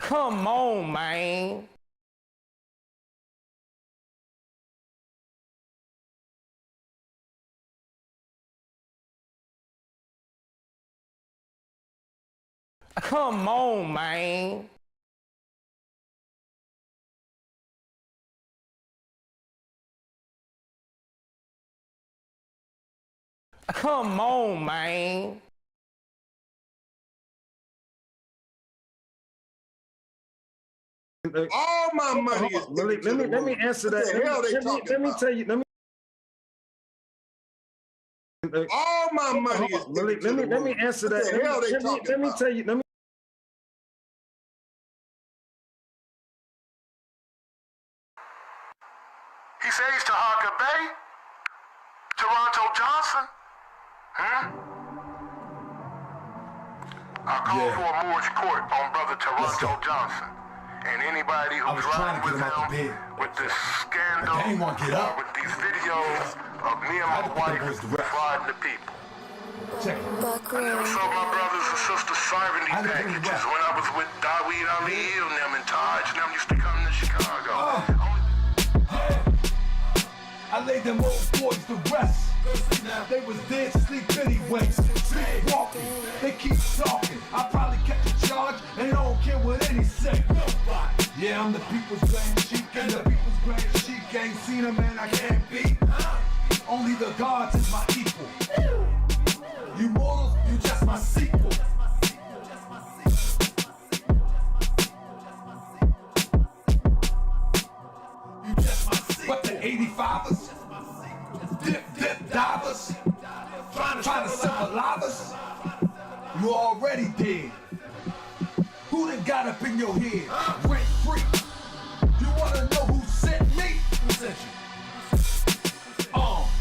Come on, man. Come on, man. Come on, man. All my money is let me answer that. Let me tell you. All my money is let me answer that. Let me tell you. He says he's Taharkabey, Toronto Johnson. I called for a Moorish court on brother Toronto Johnson. And anybody who's riding with him with this scandal, with these videos of me and my wife frauding the people. Check it. I never saw my brothers and sisters serving these packages when I was with Daweed Ali and them and Taj and them used to come to Chicago. I laid them old boys to rest. They was dead sleep anyway. Sleepwalking, they keep talking. I probably catch a charge and don't care what any say. Yeah, I'm the people's grand sheik and the people's grand sheik. Ain't seen a man I can't beat. Only the gods is my equal. You mortals, you just my sequel. You just my sequel. But the 85ers, dip divers, trying to symbolize us. You already did. Who done got up in your head? Rent free. You wanna know who sent me? Who sent you?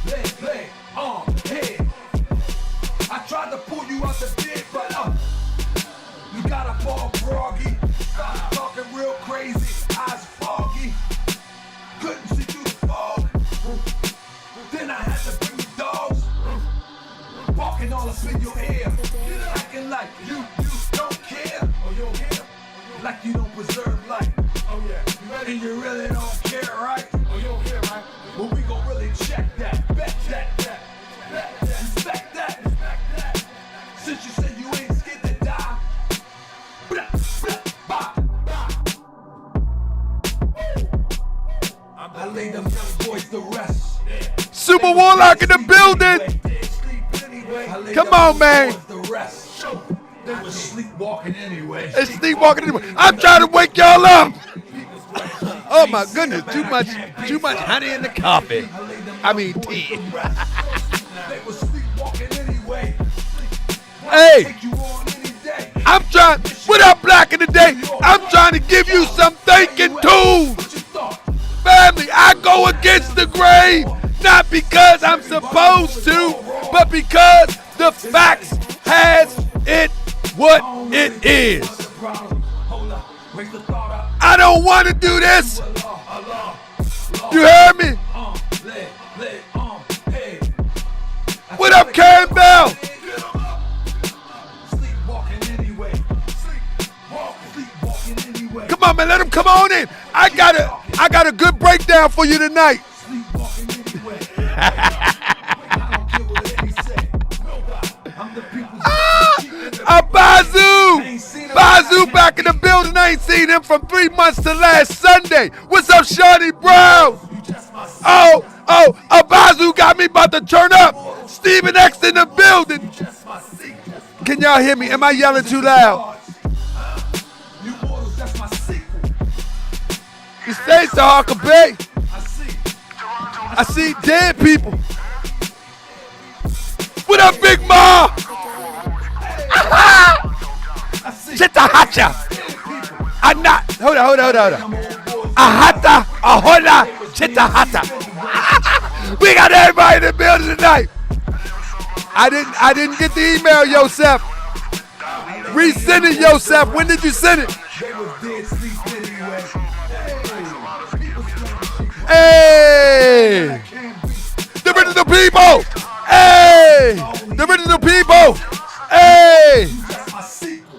Leg, head. I tried to pull you out the bed, but you gotta fall groggy. Stop talking real crazy, eyes foggy. Couldn't see through the fog. Then I had to bring the dogs. Barking all up in your ear. Acting like you don't care. Oh, you don't care? Like you don't preserve life. Oh yeah. And you really don't care, right? Oh, you don't care, right? Well, we gon' really check that. Bet that. Respect that. Since you said you ain't scared to die. I laid them young boys to rest. Super Warlock in the building. Come on, man. They was sleepwalking anyway. It's sleepwalking anyway. I'm trying to wake y'all up. Oh my goodness, too much honey in the coffee. I mean tea. They was sleepwalking anyway. Hey, I'm trying. What up, Black in the Day? I'm trying to give you some thinking tools. Family, I go against the grave, not because I'm supposed to, but because the facts has it what it is. I don't want to do this. You heard me? What up, Campbell? Come on, man, let him come on in. I got a good breakdown for you tonight. Bazoo back in the building. I ain't seen him from 3 months to last Sunday. What's up, Shawty Brown? Bazoo got me about to turn up. Stephen X in the building. Can y'all hear me? Am I yelling too loud? You say Taharkabey. I see dead people. What up, Big Ma? Chitahacha. Hold on. Ahata, ahola, chitahata. We got everybody in the building tonight. I didn't get the email, Yosef. Resend it, Yosef. When did you send it? Hey! The original people! Hey! The original people! Hey!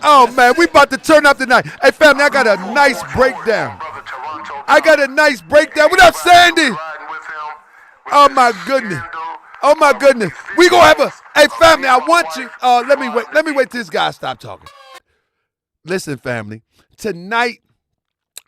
Oh, man, we about to turn up tonight. Hey, family, I got a nice breakdown. What up, Sandy? Oh, my goodness. Oh, my goodness. We gonna have a, hey, family, I want you, let me wait till this guy stop talking. Listen, family, tonight,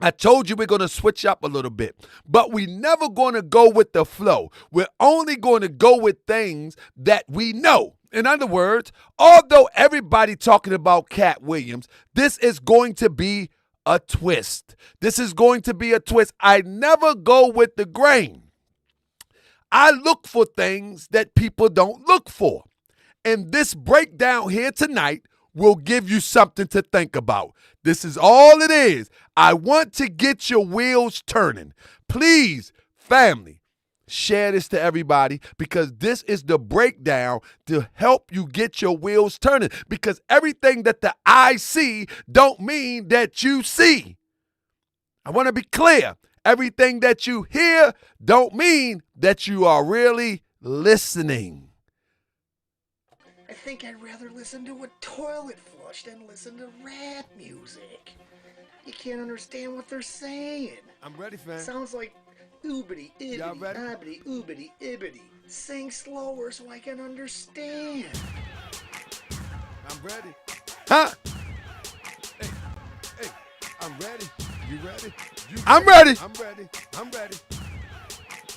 I told you we're going to switch up a little bit, but we never going to go with the flow. We're only going to go with things that we know. In other words, although everybody talking about Katt Williams, this is going to be a twist. This is going to be a twist. I never go with the grain. I look for things that people don't look for. And this breakdown here tonight will give you something to think about. This is all it is. I want to get your wheels turning. Please, family, share this to everybody because this is the breakdown to help you get your wheels turning because everything that the eye see don't mean that you see. I want to be clear. Everything that you hear don't mean that you are really listening. I think I'd rather listen to a toilet flush than listen to rap music. You can't understand what they're saying. I'm ready, fam. Sounds like oobity, ibbity, obbity, oobity, ibbity. Sing slower so I can understand. I'm ready. Huh? Hey, I'm ready. You ready? I'm ready. I'm ready. I'm ready.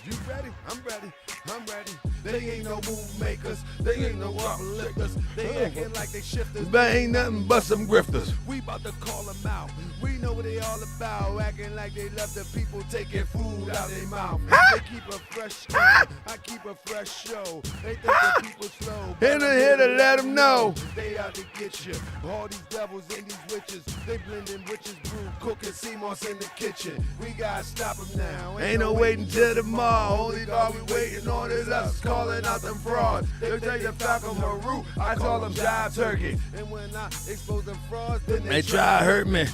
You ready? I'm ready. I'm ready. They ain't no move makers. They ain't no uplifters. They acting like they shifters. They ain't nothing but some grifters. We about to call them out. We know what they all about. Acting like they love the people taking food out their mouth. They keep a fresh skin. I keep a fresh show. They think the people slow. Here to let them know. They out to get you. All these devils and these witches. They blending witches brew. Cooking CMOS in the kitchen. We gotta stop them now. Ain't no waiting till tomorrow. Only God we waiting on is us. Calling out them frauds. They take the Falcon Maru. I call them jive turkey. And when I expose them frauds, then they try to hurt me.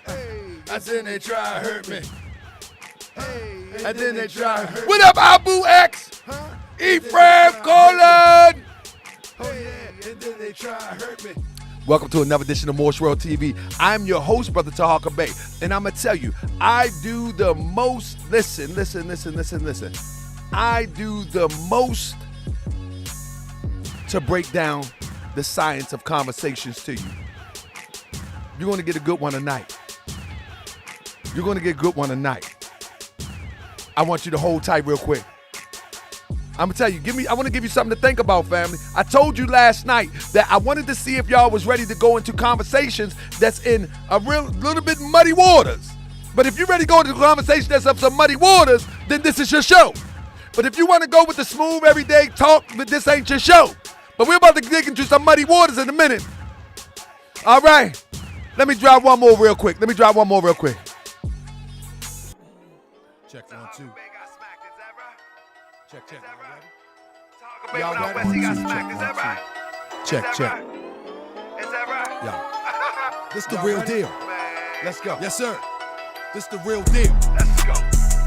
Hey, I said they try to hurt me. Hey, and then they try to hurt me. What up, Abu X? Huh? Ephraim Colon. Oh yeah, and then they try to hurt me. Welcome to another edition of Morse World TV. I'm your host, Brother Taharkabey, and I'm going to tell you, I do the most, listen. I do the most to break down the science of conversations to you. You're going to get a good one tonight. You're going to get a good one tonight. I want you to hold tight real quick. I'm gonna tell you, I want to give you something to think about, family. I told you last night that I wanted to see if y'all was ready to go into conversations that's in a little bit muddy waters. But if you're ready to go into a conversation that's of some muddy waters, then this is your show. But if you want to go with the smooth, everyday talk, but this ain't your show. But we're about to dig into some muddy waters in a minute. All right. Let me drop one more real quick. Check 1, 2. Check. Y'all ready? Check. Is that right? Yo. This the real deal. Let's go. Yes, sir. This the real deal. Let's go.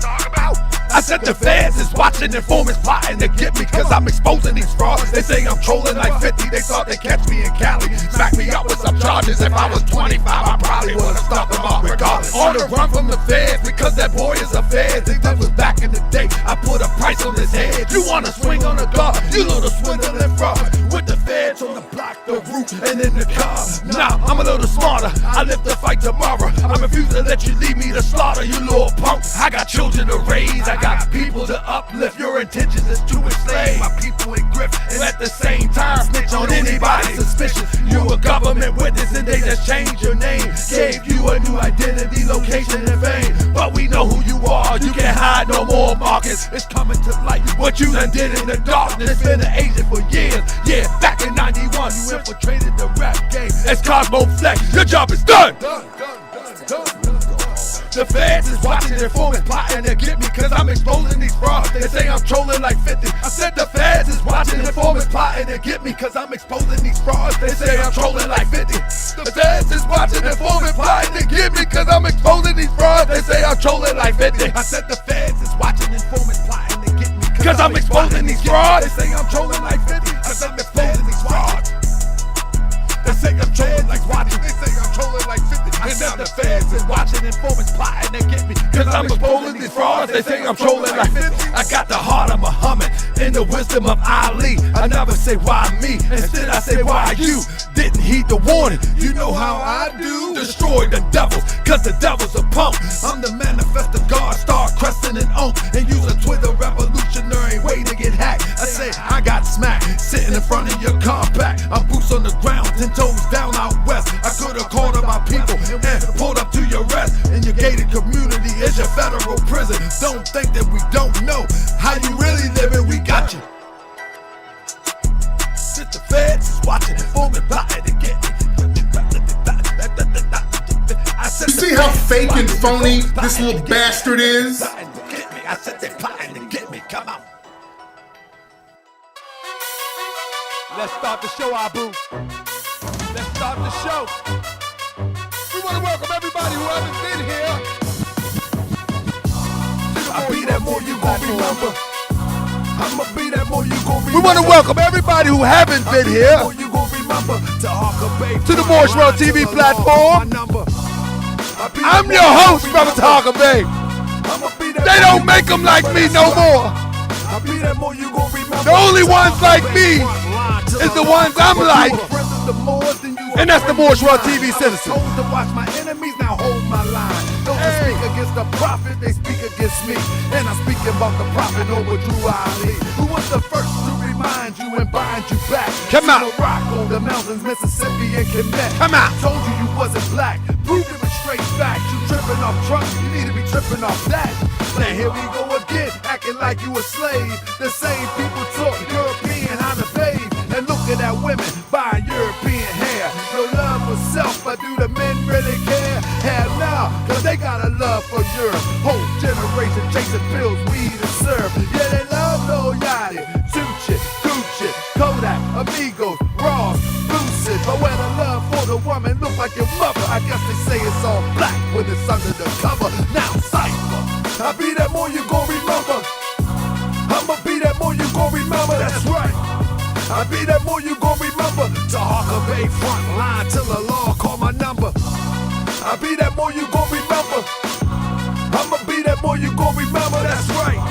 Talk about. I said the feds is watching, informants plotting to get me cause I'm exposing these frauds. They say I'm trolling like 50, they thought they catch me in Cali. Smack me up with some charges, if I was 25 I probably would've stopped them all regardless. On the run from the feds because that boy is a fed. Think that was back in the day, I put a price on his head. You wanna swing on the guard, you little swindling fraud. With the feds on the block, the roof, and in the car. Nah, I'm a little smarter, I live to fight tomorrow. I refuse to let you leave me to slaughter, you little punk. I got children to raise, I got people to uplift. Your intentions is to enslave my people in grip, and at the same time snitch on anybody suspicious. You a government witness and they just changed your name, gave you a new identity, location, and fame. But we know who you are, you can't hide no more, Marcus. It's coming to light what you done did in the darkness. Been an agent for years, yeah, back in 91 you infiltrated the rap game as Cosmo Flex. Your job is done. The feds is watching, informants plotting to get me cause I'm exposing these frauds. They say I'm trolling like 50. I said the feds is watching, informants plotting to get me cause I'm exposing these frauds. They say I'm trolling like 50. The feds is watching, informants plotting to get me cause I'm exposing these frauds. They say I'm trolling like 50. I said the feds is watching, informants plotting to get me cause I'm exposing these frauds. They say I'm trolling like 50 cause I'm exposing these frauds. They say I'm trolling like 50 the feds is watching, informants plotting to get me. Cause I'm exposing these frauds, they think I'm trolling like 50. I got the heart of Muhammad and the wisdom of Ali. I never say why me, instead I say why you. Didn't heed the warning, you know how I do. Destroy the devils, cause the devil's a punk. I'm the manifest of God, start cresting and and use a Twitter revolutionary way to get hacked. I say I got smacked, sitting in front of your compact. I'm boots on the ground, 10 toes down out west. I could've called on my people and pulled up to your rest. And your gated community is your federal prison. Don't think that we don't know how you really living, we got you. Since the feds is watching, forming plotting to get me. You see how fake and phony this little bastard is? I said they plotting to get me. Come on. Let's start the show, Abu. Let's start the show. We want to welcome everybody who hasn't been here. I'll be that more you gon' remember. I'ma be that more you gon' remember. We want to welcome everybody who haven't been here to the Morse World TV platform. I'm your host, Brother Taharkabey. They don't make them like me no more. The only ones like me is the ones I'm like. And that's the Morse World TV citizen. To watch my enemies now hold my line. Those that speak against the prophet, they speak against me. And I'm speaking about the prophet over Drew Ali, who was the first to remind you and bind you back. Come out. Rock on the mountains, Mississippi and Quebec. Come out. Told you you wasn't black. Proved it with straight facts. You tripping off trucks, you need to be tripping off that. Now here we go again, acting like you a slave. The same people talk European how to bathe. And looking at women buying European hair. No love for self, but do the men really care? Hell no, cause they got a love for Europe. Whole generation chasing pills, weed and syrup. Yeah, they love Lil Yachty, Tucci, Gucci, Kodak, Amigos, Ross, Lucid. But where the love for the woman look like your mother, I guess they say it's all black when it's under the cover. Now cypher, I'll be that more you gon' remember. I'ma be that more you gon' remember, that's right. I'll be that more you gon' remember. Taharkabey front line till the law call my number. I'll be that more you gon' remember. I'ma be that more you gon' remember, that's right.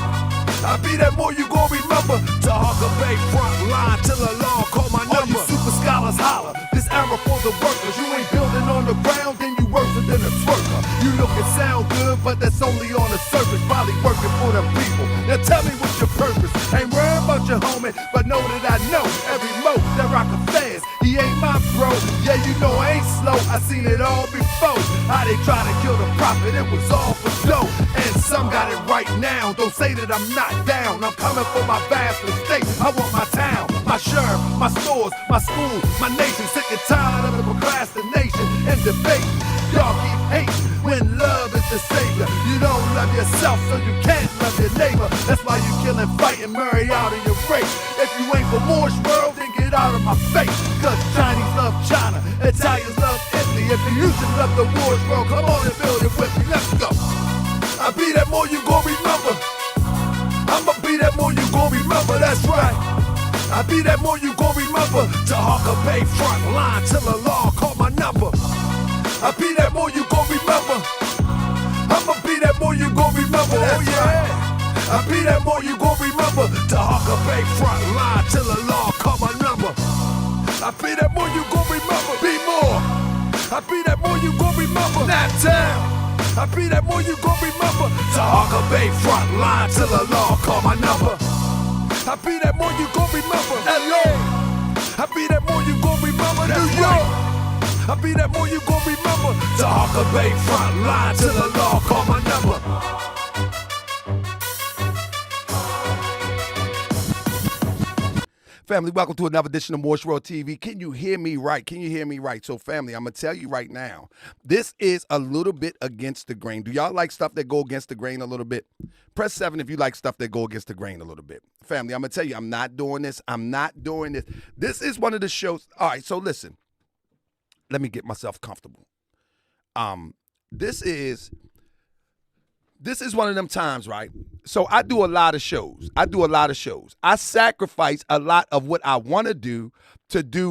I'll be that more you gon' remember. Taharkabey front line till the law call my number. All you super scholars holler, this era for the workers. You ain't building on the ground, then you worse than a twerker. You look and sound good, but that's only on the surface. Probably working for the people. Now tell me what's your purpose. Ain't worried about your homie, but know that I know every mo that rock a fast. He ain't my bro. Yeah, you know I ain't slow. I seen it all before. How they try to kill the prophet, it was all for dough. And some got it right now. Don't say that I'm not down. I'm coming for my vast estate. I want my town, my sheriff, my stores, my school, my nation. Sick and tired of the procrastination and debate. Y'all keep hating when love is the savior. You don't love yourself, so you can't love your neighbor. That's why you kill and fight and marry out of your race. If you ain't for Morse World, then get out of my face. Cause Chinese love China, Italians love Italy. If you used to love the Morse World, come on and build it with me. Let's go. I'll be that more you gon' remember. I'ma be that more you gon' remember, that's right. I'll be that more you gon' remember. Taharkabey front line till the law call my number. I'll be that more you gon' remember. I'ma be that more you gon' remember, oh yeah. I'll be that more you gon' remember. Taharkabey front line till the law call my number. I'll be that more you gon' remember. Be more. I'll be that more you gon' remember. That town. I'll be that more you gon' remember. Taharkabey front line till the law call my number. I'll be that more you gon' remember. LA. I'll be that more you gon' remember. New York. I'll be that more you gon' remember. Taharkabey front line till the law call my number. Family, welcome to another edition of Morse World TV. Can you hear me right? Can you hear me right? So, family, I'm going to tell you right now, this is a little bit against the grain. Do y'all like stuff that go against the grain a little bit? Press 7 if you like stuff that go against the grain a little bit. Family, I'm going to tell you, I'm not doing this. I'm not doing this. This is one of the shows. All right, so listen. Let me get myself comfortable. This is this is one of them times, right? So I do a lot of shows. I sacrifice a lot of what I want to do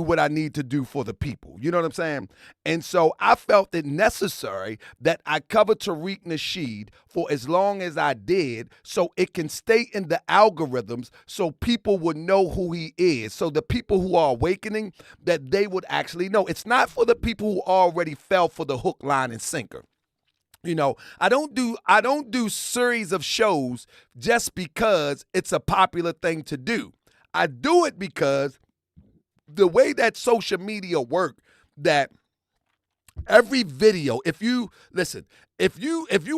what I need to do for the people. You know what I'm saying? And so I felt it necessary that I cover Tariq Nasheed for as long as I did so it can stay in the algorithms so people would know who he is. So the people who are awakening, that they would actually know. It's not for the people who already fell for the hook, line, and sinker. You know, I don't do series of shows just because it's a popular thing to do. I do it because the way that social media work, that every video, if you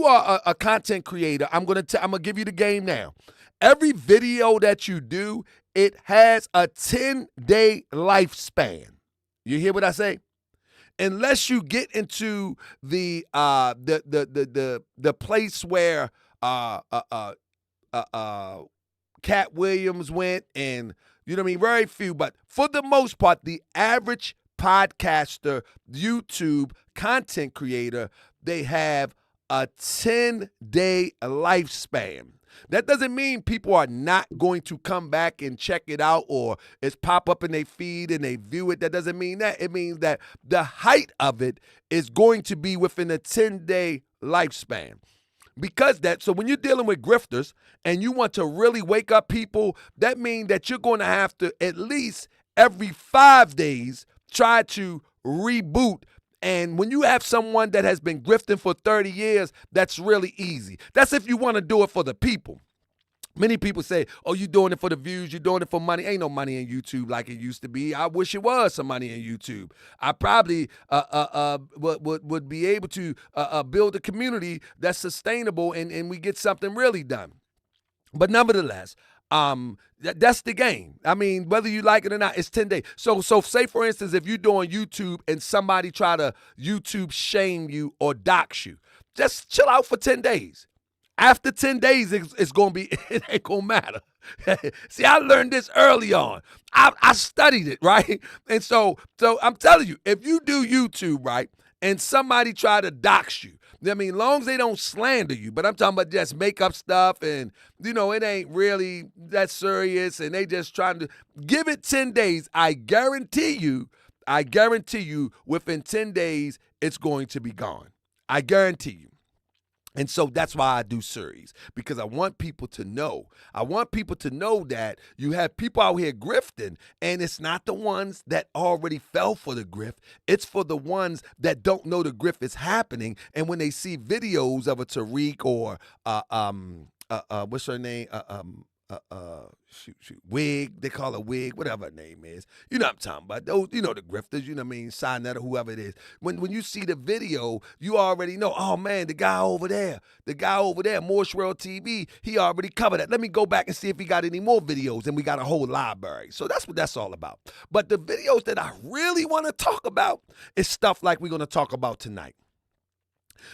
are a content creator, I'm gonna give you the game now. Every video that you do, it has a 10-day lifespan. You hear what I say? Unless you get into the place where Katt Williams went, and you know what I mean, very few, but for the most part, the average podcaster, YouTube content creator, they have a 10-day lifespan. That doesn't mean people are not going to come back and check it out, or it's pop up in their feed and they view it. That doesn't mean that. It means that the height of it is going to be within a 10-day lifespan. So when you're dealing with grifters and you want to really wake up people, that means that you're going to have to at least every 5 days try to reboot. And when you have someone that has been grifting for 30 years, that's really easy. That's if you want to do it for the people. Many people say, oh, you're doing it for the views, you're doing it for money. Ain't no money in YouTube like it used to be. I wish it was some money in YouTube. I probably would be able to build a community that's sustainable and we get something really done. But nevertheless, that's the game. I mean, whether you like it or not, it's 10 days. So say, for instance, if you're doing YouTube and somebody try to YouTube shame you or dox you, just chill out for 10 days. After 10 days, it's going to be, it ain't going to matter. See, I learned this early on. I studied it, right? And so I'm telling you, if you do YouTube, right, and somebody try to dox you, I mean, long as they don't slander you, but I'm talking about just make up stuff and, you know, it ain't really that serious and they just trying to give it 10 days. I guarantee you, within 10 days, it's going to be gone. I guarantee you. And so that's why I do series, because I want people to know. I want people to know that you have people out here grifting, and it's not the ones that already fell for the grift. It's for the ones that don't know the grift is happening. And when they see videos of a Tariq or what's her name? Wig, they call her Wig, whatever her name is. You know what I'm talking about. Those, you know, the grifters, you know what I mean, Signet or whoever it is. When you see the video, you already know, oh man, the guy over there, Morse World TV, he already covered that. Let me go back and see if he got any more videos, and we got a whole library. So that's what that's all about. But the videos that I really want to talk about is stuff like we're going to talk about tonight.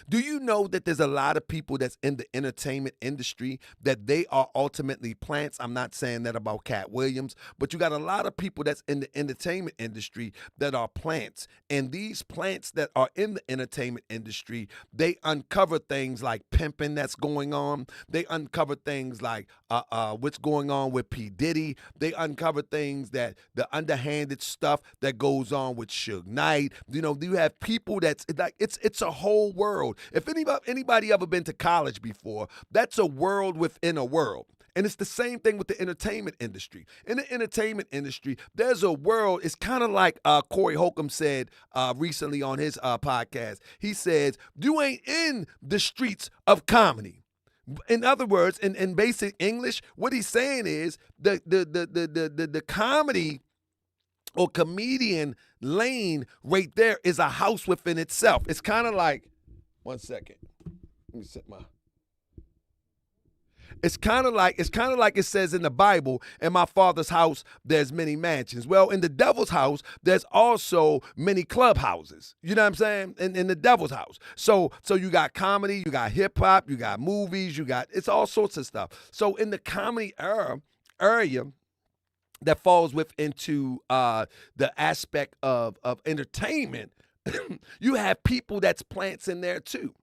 Do you know that there's a lot of people that's in the entertainment industry that they are ultimately plants? I'm not saying that about Katt Williams, but you got a lot of people that's in the entertainment industry that are plants. And these plants that are in the entertainment industry, they uncover things like pimping that's going on. They uncover things like what's going on with P. Diddy. They uncover things that the underhanded stuff that goes on with Suge Knight. You know, you have people that's like, it's a whole world. If anybody ever been to college before, that's a world within a world. And it's the same thing with the entertainment industry. In the entertainment industry, there's a world. It's kind of like Corey Holcomb said recently on his podcast. He says, you ain't in the streets of comedy. In other words, in basic English, what he's saying is the comedy or comedian lane right there is a house within itself. It's kind of like, one second. Let me set my. It's kind of like it says in the Bible, in my Father's house, there's many mansions. Well, in the devil's house, there's also many clubhouses. You know what I'm saying? In the devil's house. So you got comedy, you got hip hop, you got movies, it's all sorts of stuff. So in the comedy area that falls into the aspect of entertainment, you have people that's plants in there too.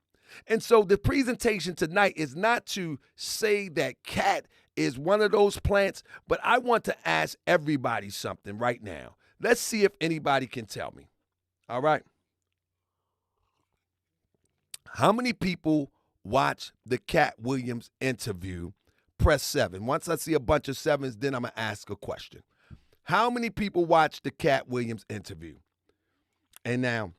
And so the presentation tonight is not to say that Katt is one of those plants, but I want to ask everybody something right now. Let's see if anybody can tell me. All right? How many people watch the Katt Williams interview? Press 7. Once I see a bunch of 7s, then I'm going to ask a question. How many people watch the Katt Williams interview? And now,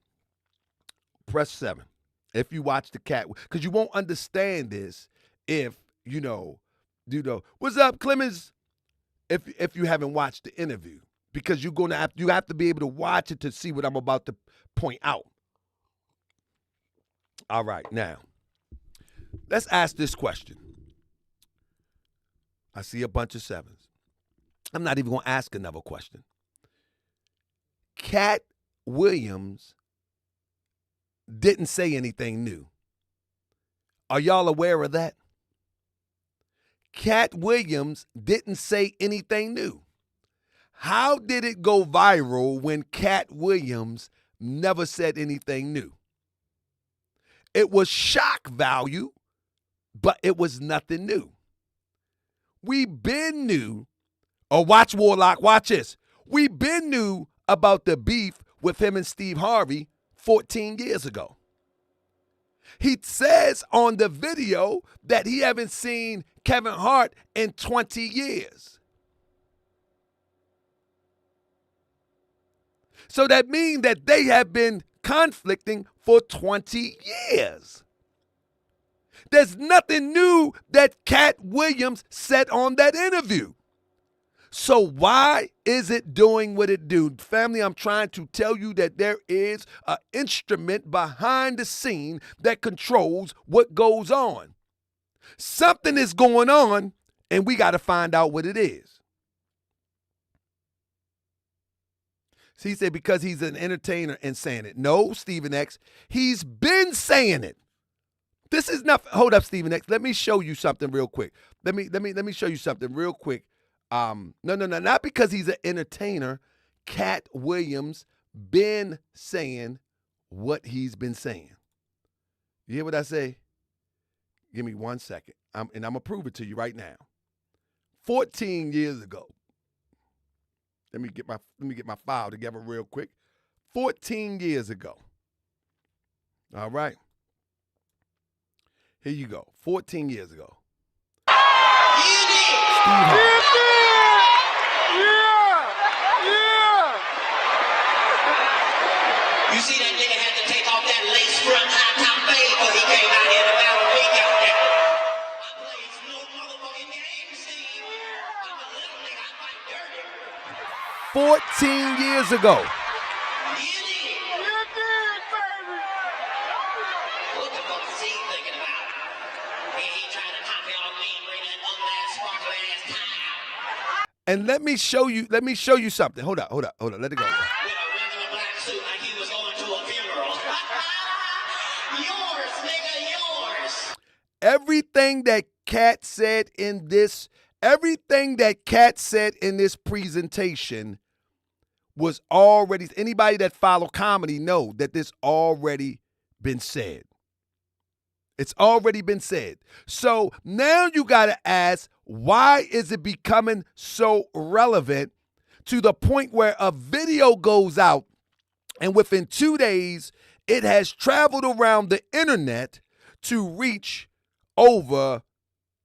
press 7. If you watch the Katt, because you won't understand this if, what's up, Clemens? If you haven't watched the interview, because you have to be able to watch it to see what I'm about to point out. All right, now, let's ask this question. I see a bunch of 7s. I'm not even going to ask another question. Katt Williams didn't say anything new. Are y'all aware of that? Katt Williams didn't say anything new. How did it go viral when Katt Williams never said anything new? It was shock value, but it was nothing new. We been new, watch Warlock, watch this. We been new about the beef with him and Steve Harvey 14 years ago. He says on the video that he haven't seen Kevin Hart in 20 years. So that means that they have been conflicting for 20 years. There's nothing new that Katt Williams said on that interview. So why is it doing what it do? Family, I'm trying to tell you that there is an instrument behind the scene that controls what goes on. Something is going on, and we got to find out what it is. So he said because he's an entertainer and saying it. No, Stephen X, he's been saying it. This is not. Hold up, Stephen X. Let me show you something real quick. Let me show you something real quick. No, not because he's an entertainer. Katt Williams been saying what he's been saying. You hear what I say? Give me 1 second, and I'm gonna prove it to you right now. 14 years ago. Let me get my file together real quick. 14 years ago. All right. Here you go. 14 years ago. You see that nigga had to take off that lace front high top fade because he came out here to battle me out there. I plays no motherfucking game, Steve. I'm a little nigga, I fight dirty. 14 years ago. You did. You did, baby. What the fuck is he thinking about? He trying to copy on me and bring that ugly ass sparkly ass tie out. And let me show you something. Hold up. Let it go. Everything that Katt said in this presentation was already, anybody that follow comedy know that this already been said. It's already been said. So now you got to ask, why is it becoming so relevant to the point where a video goes out and within 2 days, it has traveled around the internet to reach over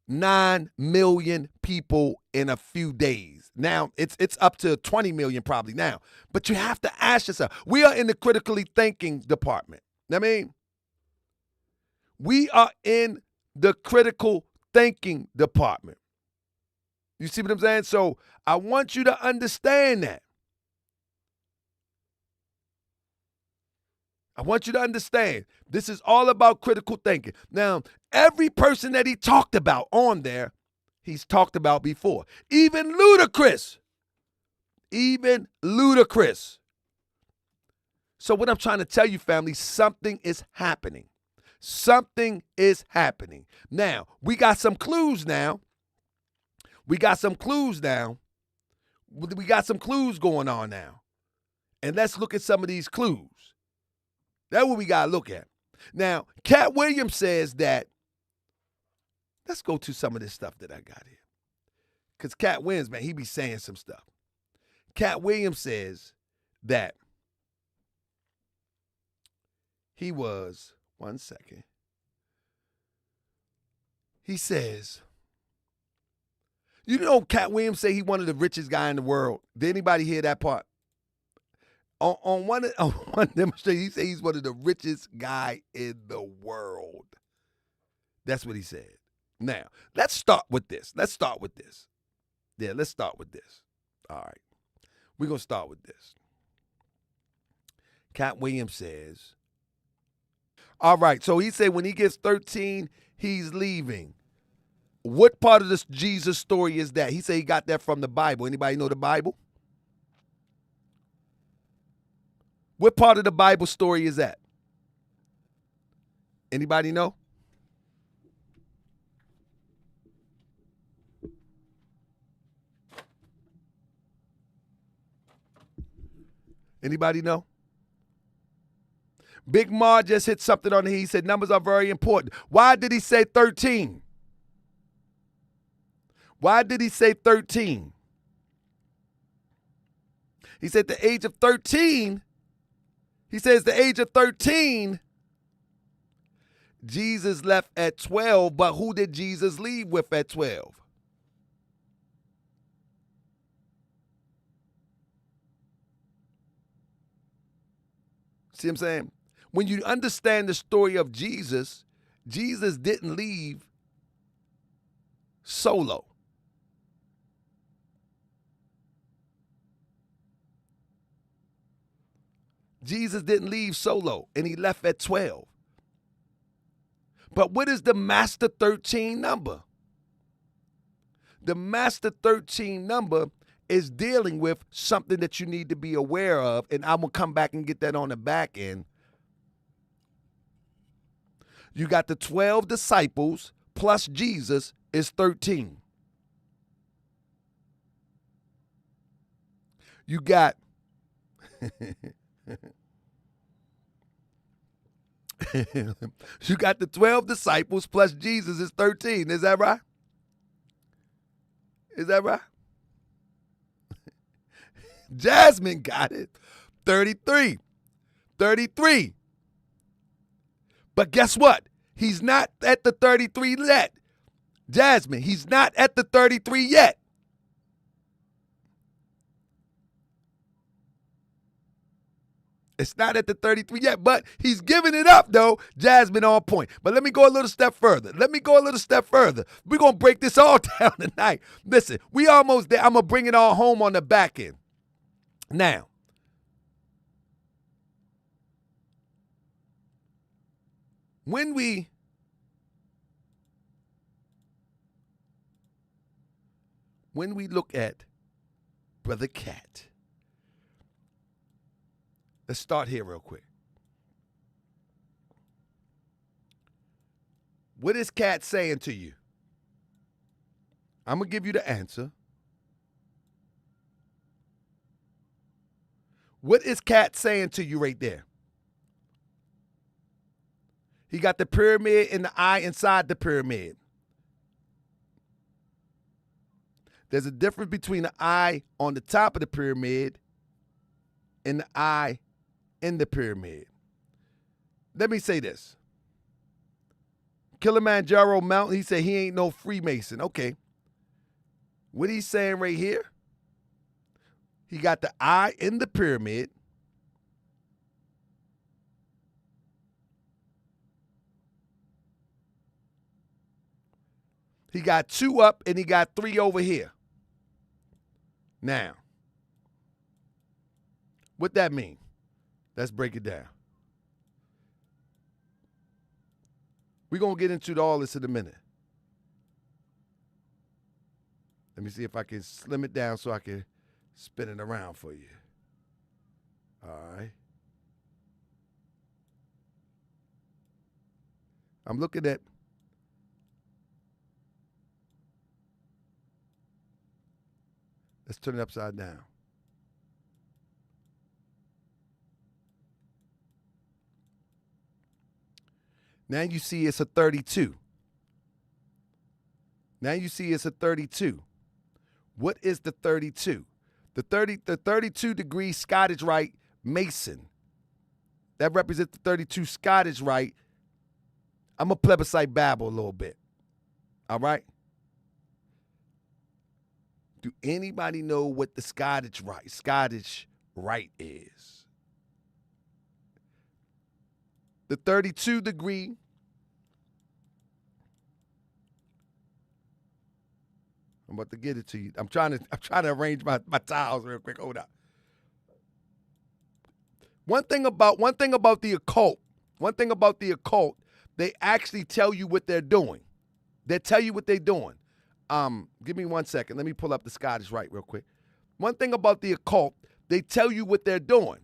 9 million people in a few days. Now, it's up to 20 million probably now. But you have to ask yourself, we are in the critically thinking department. I mean, we are in the critical thinking department. You see what I'm saying? So I want you to understand that. I want you to understand, this is all about critical thinking. Now, every person that he talked about on there, he's talked about before. Even Ludacris. So what I'm trying to tell you, family, something is happening. Something is happening. Now, we got some clues now. We got some clues going on now. And let's look at some of these clues. That's what we got to look at. Now, Katt Williams says that, let's go to some of this stuff that I got here. Because Katt Williams, man, he be saying some stuff. Katt Williams says that he was, one second. He says, you know, Katt Williams say he one of the richest guy in the world. Did anybody hear that part? On one demonstration, he said he's one of the richest guy in the world. That's what he said. Now, let's start with this. Yeah, let's start with this. All right. We're going to start with this. Katt Williams says, all right, so he said when he gets 13, he's leaving. What part of this Jesus story is that? He said he got that from the Bible. Anybody know the Bible? What part of the Bible story is that? Anybody know? Anybody know? Big Ma just hit something on here. He said numbers are very important. Why did he say 13? Why did he say 13? He said the age of 13. He says the age of 13, Jesus left at 12, but who did Jesus leave with at 12? See what I'm saying? When you understand the story of Jesus, Jesus didn't leave solo. Jesus didn't leave solo, and he left at 12. But what is the Master 13 number? The Master 13 number is dealing with something that you need to be aware of, and I'm going to come back and get that on the back end. You got the 12 disciples plus Jesus is 13. You got you got the 12 disciples plus Jesus is 13. Is that right? Is that right? Jasmine got it. 33. 33. But guess what? He's not at the 33 yet. Jasmine, he's not at the 33 yet. It's not at the 33 yet, but he's giving it up, though. Jasmine on point. But let me go a little step further. We're going to break this all down tonight. Listen, we almost there. I'm going to bring it all home on the back end. Now, when we look at Brother Katt, let's start here real quick. What is Katt saying to you? I'm going to give you the answer. What is Katt saying to you right there? He got the pyramid and the eye inside the pyramid. There's a difference between the eye on the top of the pyramid and the eye in the pyramid. Let me say this. Kilimanjaro Mountain, he said he ain't no Freemason. Okay. What he's saying right here, he got the eye in the pyramid. He got 2 up and he got 3 over here. Now, what that mean? Let's break it down. We're going to get into all this in a minute. Let me see if I can slim it down so I can spin it around for you. All right. I'm looking at let's turn it upside down. Now you see it's a 32. Now you see it's a 32. What is the 32? The 32 degree Scottish Rite Mason. That represents the 32 Scottish Rite. I'm a plebiscite babble a little bit. All right? Do anybody know what the Scottish Rite is? The 32 degree I'm about to get it to you. I'm trying to arrange my tiles real quick. Hold up. One thing about the occult, they actually tell you what they're doing. They tell you what they're doing. Give me 1 second. Let me pull up the Scottish Rite real quick. One thing about the occult, they tell you what they're doing.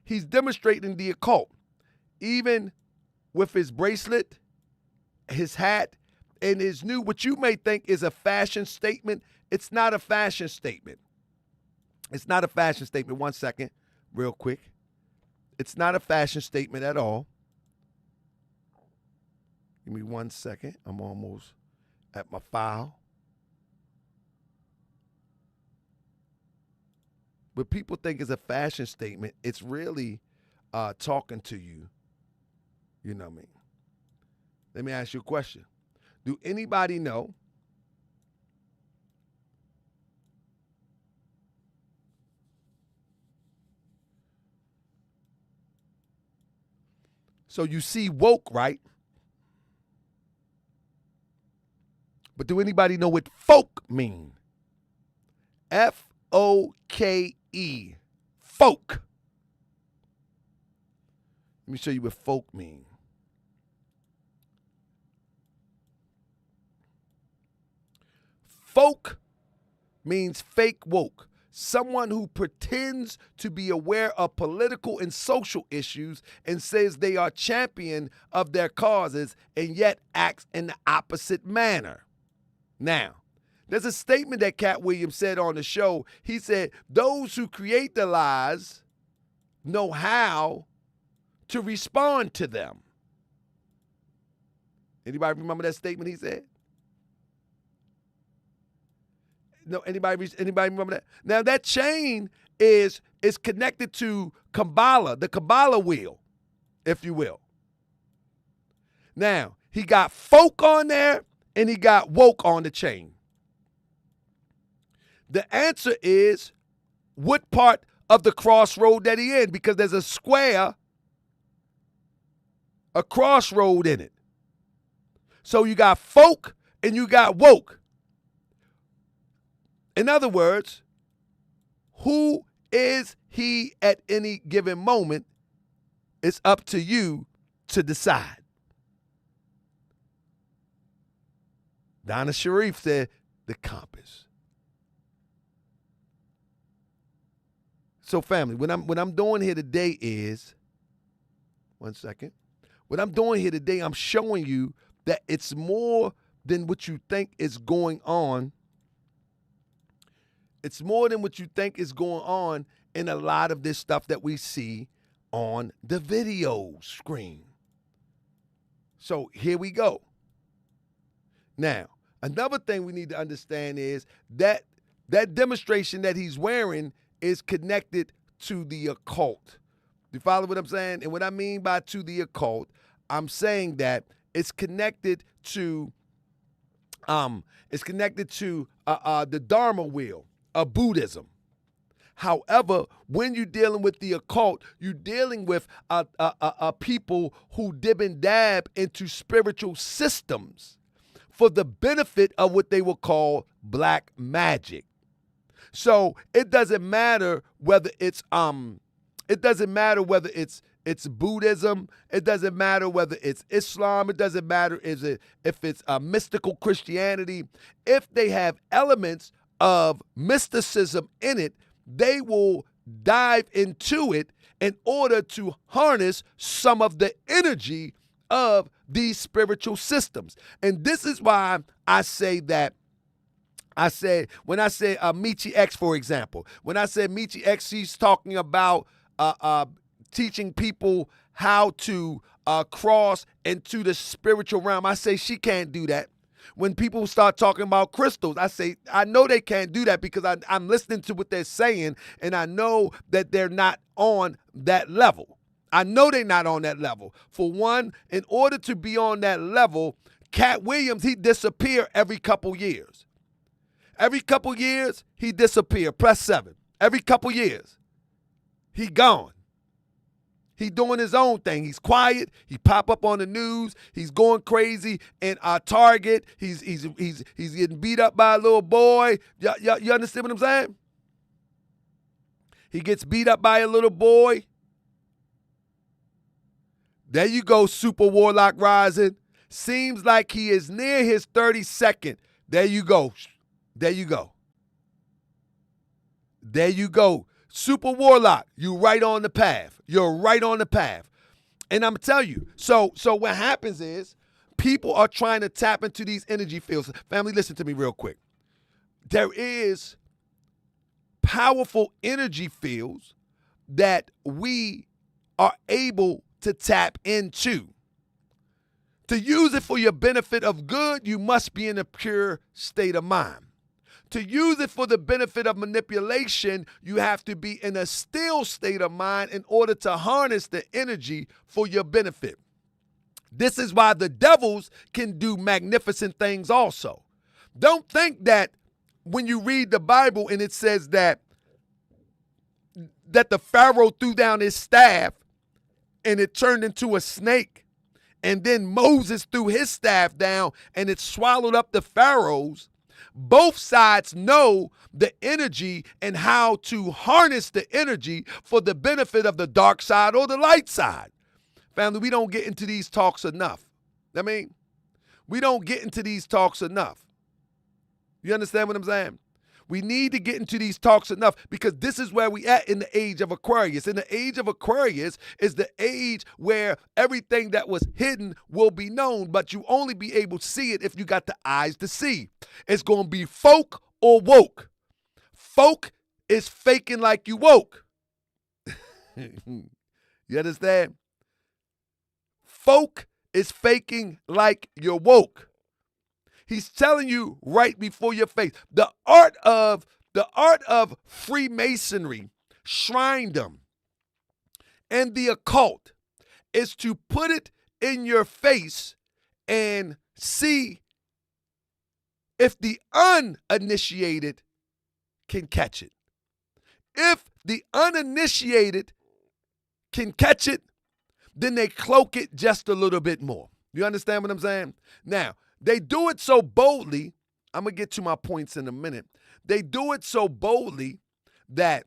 He's demonstrating the occult. Even with his bracelet, his hat, and his new, what you may think is a fashion statement, it's not a fashion statement. It's not a fashion statement. 1 second, real quick. It's not a fashion statement at all. Give me 1 second. I'm almost at my file. What people think is a fashion statement, it's really talking to you. You know what I mean? Let me ask you a question. Do anybody know so you see woke, right? But do anybody know what FOKE mean? F-O-K-E. FOKE. Let me show you what FOKE mean. FOKE means fake woke. Someone who pretends to be aware of political and social issues and says they are champion of their causes and yet acts in the opposite manner. Now, there's a statement that Katt Williams said on the show. He said, those who create the lies know how to respond to them. Anybody remember that statement he said? No, anybody remember that? Now that chain is connected to Kabbalah, the Kabbalah wheel, if you will. Now, he got FOKE on there and he got woke on the chain. The answer is what part of the crossroad that he in, because there's a square, a crossroad in it. So you got FOKE and you got woke. In other words, who is he at any given moment? It's up to you to decide. Donna Sharif said, the compass. So family, what I'm doing here today is, 1 second. What I'm doing here today, I'm showing you that it's more than what you think is going on. It's more than what you think is going on in a lot of this stuff that we see on the video screen. So here we go. Now, another thing we need to understand is that that demonstration that he's wearing is connected to the occult. Do you follow what I'm saying? And what I mean by to the occult, I'm saying that it's connected to the Dharma wheel of Buddhism. However, when you're dealing with the occult, you're dealing with people who dib and dab into spiritual systems for the benefit of what they will call black magic. So it doesn't matter whether it's Buddhism, it doesn't matter whether it's Islam, it doesn't matter if it's mystical Christianity. If they have elements of mysticism in it, they will dive into it in order to harness some of the energy of these spiritual systems. And this is why I say that when I say Michi X, for example, when I said Michi X, she's talking about teaching people how to cross into the spiritual realm. I say she can't do that. When people start talking about crystals, I say, I know they can't do that because I'm listening to what they're saying, and I know that they're not on that level. I know they're not on that level. For one, in order to be on that level, Katt Williams, he disappear every couple years. Every couple years, he disappear. Press 7. Every couple years, he gone. He doing his own thing. He's quiet. He pop up on the news. He's going crazy. And our Target, he's getting beat up by a little boy. You understand what I'm saying? He gets beat up by a little boy. There you go, Super Warlock Rising. Seems like he is near his 32nd. There you go. There you go. There you go. Super Warlock, you right on the path. You're right on the path. And I'm telling you, so what happens is people are trying to tap into these energy fields. Family, listen to me real quick. There is powerful energy fields that we are able to tap into. To use it for your benefit of good, you must be in a pure state of mind. To use it for the benefit of manipulation, you have to be in a still state of mind in order to harness the energy for your benefit. This is why the devils can do magnificent things also. Don't think that when you read the Bible and it says that the Pharaoh threw down his staff and it turned into a snake, and then Moses threw his staff down and it swallowed up the pharaohs. Both sides know the energy and how to harness the energy for the benefit of the dark side or the light side. Family, we don't get into these talks enough. I mean, we don't get into these talks enough. You understand what I'm saying? We need to get into these talks enough because this is where we at in the age of Aquarius. In the age of Aquarius is the age where everything that was hidden will be known, but you only be able to see it if you got the eyes to see. It's going to be FOKE or woke. FOKE is faking like you woke. You understand? FOKE is faking like you're woke. He's telling you right before your face. The art of Freemasonry, Shrinedom, and the occult is to put it in your face and see if the uninitiated can catch it. If the uninitiated can catch it, then they cloak it just a little bit more. You understand what I'm saying? Now, they do it so boldly, I'm going to get to my points in a minute. They do it so boldly that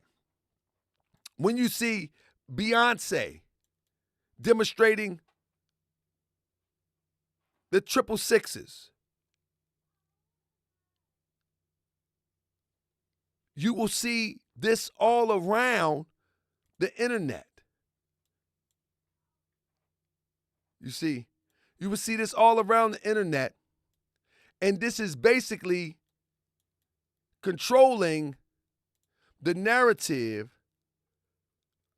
when you see Beyonce demonstrating the 666s, you will see this all around the internet. You will see this all around the internet. And this is basically controlling the narrative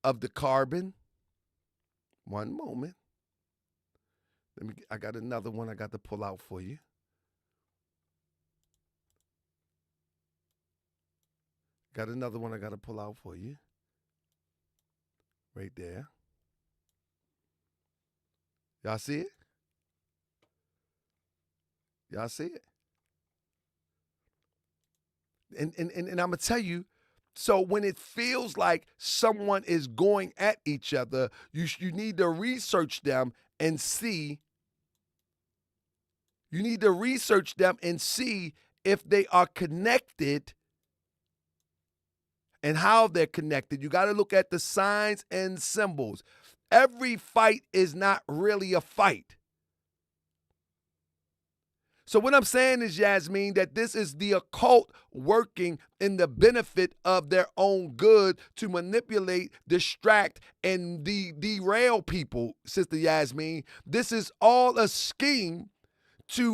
of the carbon. One moment. I got another one I got to pull out for you. Got another one I got to pull out for you. Right there. Y'all see it? Y'all see it? And I'm going to tell you, so when it feels like someone is going at each other, you need to research them and see. You need to research them and see if they are connected and how they're connected. You got to look at the signs and symbols. Every fight is not really a fight. So what I'm saying is, Yasmin, that this is the occult working in the benefit of their own good to manipulate, distract, and derail people, Sister Yasmin. This is all a scheme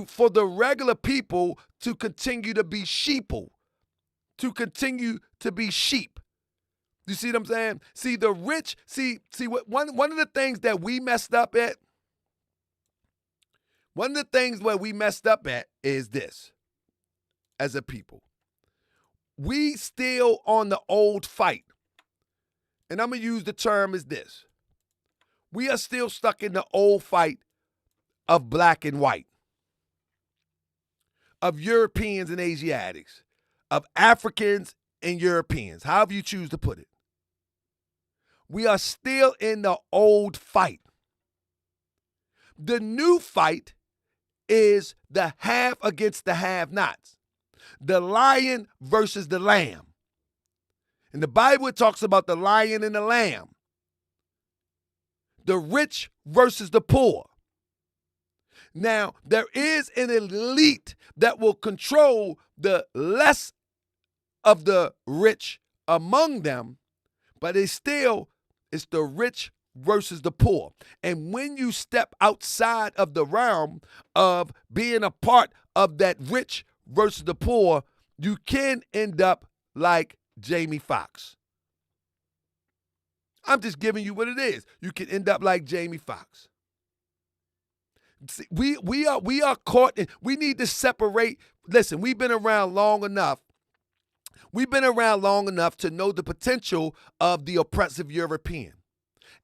for the regular people to continue to be sheeple, to continue to be sheep. You see what I'm saying? See, the rich, see what one of the things that we messed up at, One of the things where we messed up at is this, as a people. We still on the old fight. And I'm going to use the term as this. We are still stuck in the old fight of black and white, of Europeans and Asiatics, of Africans and Europeans, however you choose to put it. We are still in the old fight. The new fight is the have against the have-nots. The lion versus the lamb. In the Bible, it talks about the lion and the lamb. The rich versus the poor. Now, there is an elite that will control the less of the rich among them, but it's the rich versus the poor. And when you step outside of the realm of being a part of that rich versus the poor, you can end up like Jamie Foxx. I'm just giving you what it is. You can end up like Jamie Foxx. See, we are caught in, we need to separate. Listen, we've been around long enough. We've been around long enough to know the potential of the oppressive European.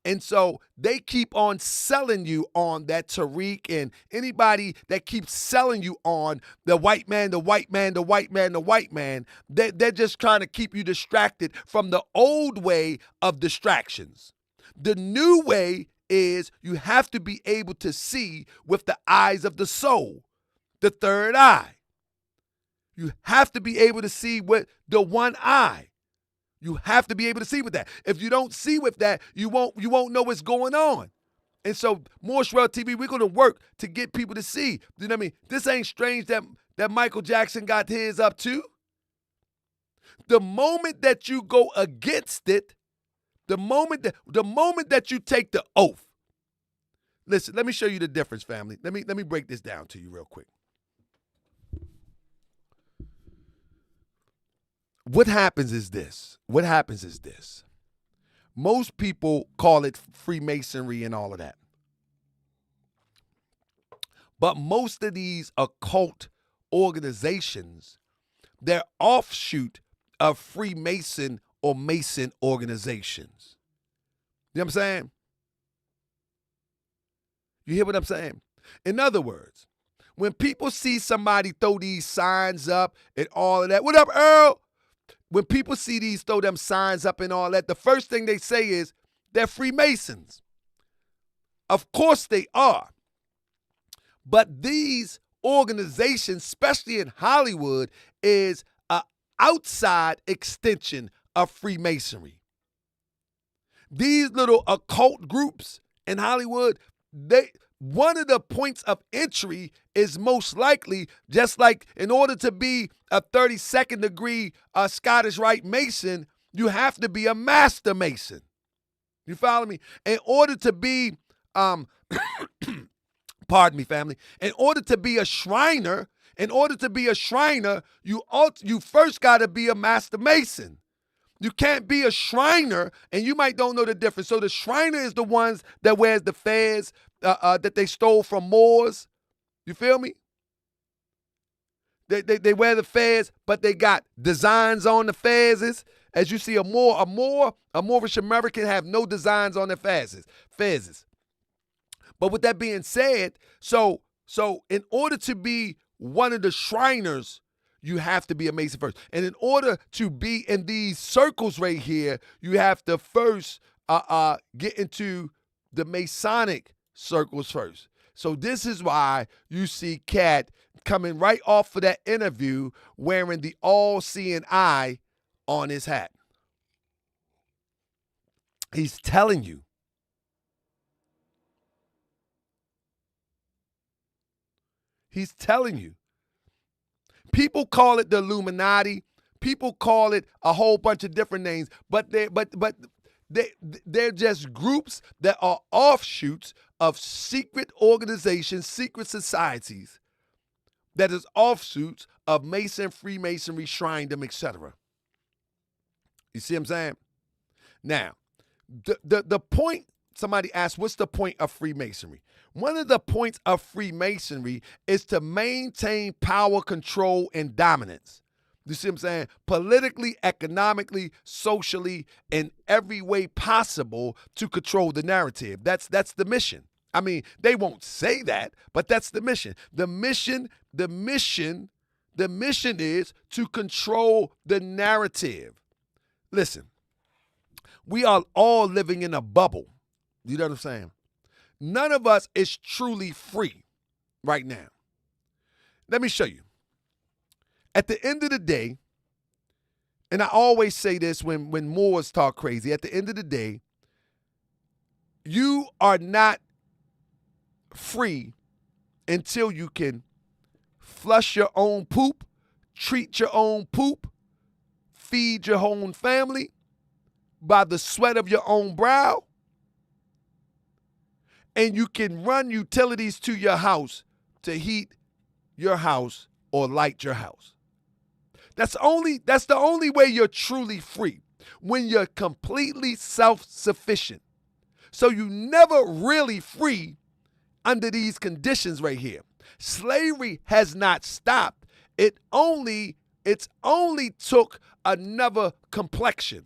And so they keep on selling you on that Tariq, and anybody that keeps selling you on the white man, the white man, the white man, the white man, they're just trying to keep you distracted from the old way of distractions. The new way is you have to be able to see with the eyes of the soul, the third eye. You have to be able to see with the one eye. You have to be able to see with that. If you don't see with that, you won't know what's going on. And so, Morshwell TV, we're going to work to get people to see. You know what I mean? This ain't strange that Michael Jackson got his up too. The moment that you go against it, the moment that you take the oath. Listen, let me show you the difference, family. Let me break this down to you real quick. What happens is this. Most people call it Freemasonry and all of that. But most of these occult organizations, they're offshoot of Freemason or Mason organizations. You know what I'm saying? You hear what I'm saying? In other words, when people see somebody throw these signs up and all of that, what up, Earl? When people see these, throw them signs up and all that, the first thing they say is they're Freemasons. Of course they are. But these organizations, especially in Hollywood, is an outside extension of Freemasonry. These little occult groups in Hollywood, one of the points of entry is most likely, just like in order to be a 32nd degree Scottish Rite Mason, you have to be a Master Mason. You follow me? In order to be, pardon me, family, in order to be a Shriner, you first got to be a Master Mason. You can't be a Shriner, and you might don't know the difference. So the Shriner is the ones that wears the fez that they stole from Moors. You feel me? They wear the fez, but they got designs on the fezes. As you see, a Moorish American have no designs on their fezes. But with that being said, so in order to be one of the Shriners, you have to be a Mason first. And in order to be in these circles right here, you have to first get into the Masonic circles first. So this is why you see Katt coming right off of that interview wearing the all-seeing eye on his hat. He's telling you. He's telling you. People call it the Illuminati. People call it a whole bunch of different names, but they're just groups that are offshoots of secret organizations, secret societies, that is offshoots of Mason, Freemasonry, Shrindom, etc. You see what I'm saying? Now, the point somebody asked, what's the point of Freemasonry? One of the points of Freemasonry is to maintain power, control, and dominance. You see what I'm saying? Politically, economically, socially, in every way possible to control the narrative. That's the mission. I mean, they won't say that, but that's the mission. The mission is to control the narrative. Listen, we are all living in a bubble. You know what I'm saying? None of us is truly free right now. Let me show you. At the end of the day, and I always say this when Moors talk crazy, at the end of the day, you are not free until you can flush your own poop, treat your own poop, feed your own family by the sweat of your own brow, and you can run utilities to your house to heat your house or light your house. That's the only way you're truly free, when you're completely self-sufficient. So you never really free under these conditions right here. Slavery has not stopped. It's only took another complexion.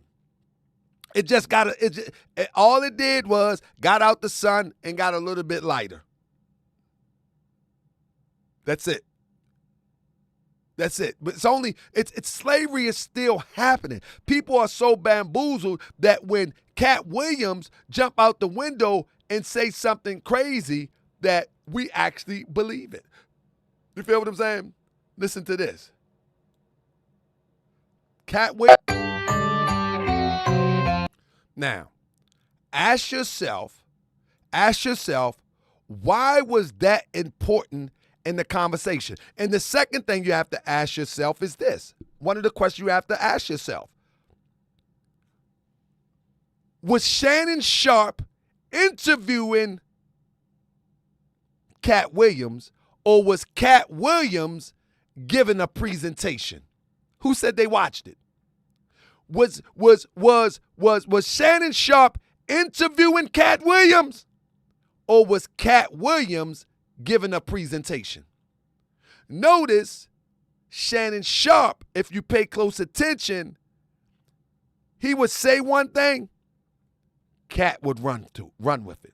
It just all it did was got out the sun and got a little bit lighter. That's it. That's it. But it's slavery is still happening. People are so bamboozled that when Katt Williams jump out the window and say something crazy, that we actually believe it. You feel what I'm saying? Listen to this. Katt Williams. Now, ask yourself, why was that important in the conversation? And the second thing you have to ask yourself is this. One of the questions you have to ask yourself. Was Shannon Sharpe interviewing Katt Williams, or was Katt Williams giving a presentation? Who said they watched it? Was Shannon Sharpe interviewing Katt Williams, or was Katt Williams giving a presentation? Notice Shannon Sharpe, if you pay close attention, he would say one thing, Katt would run with it.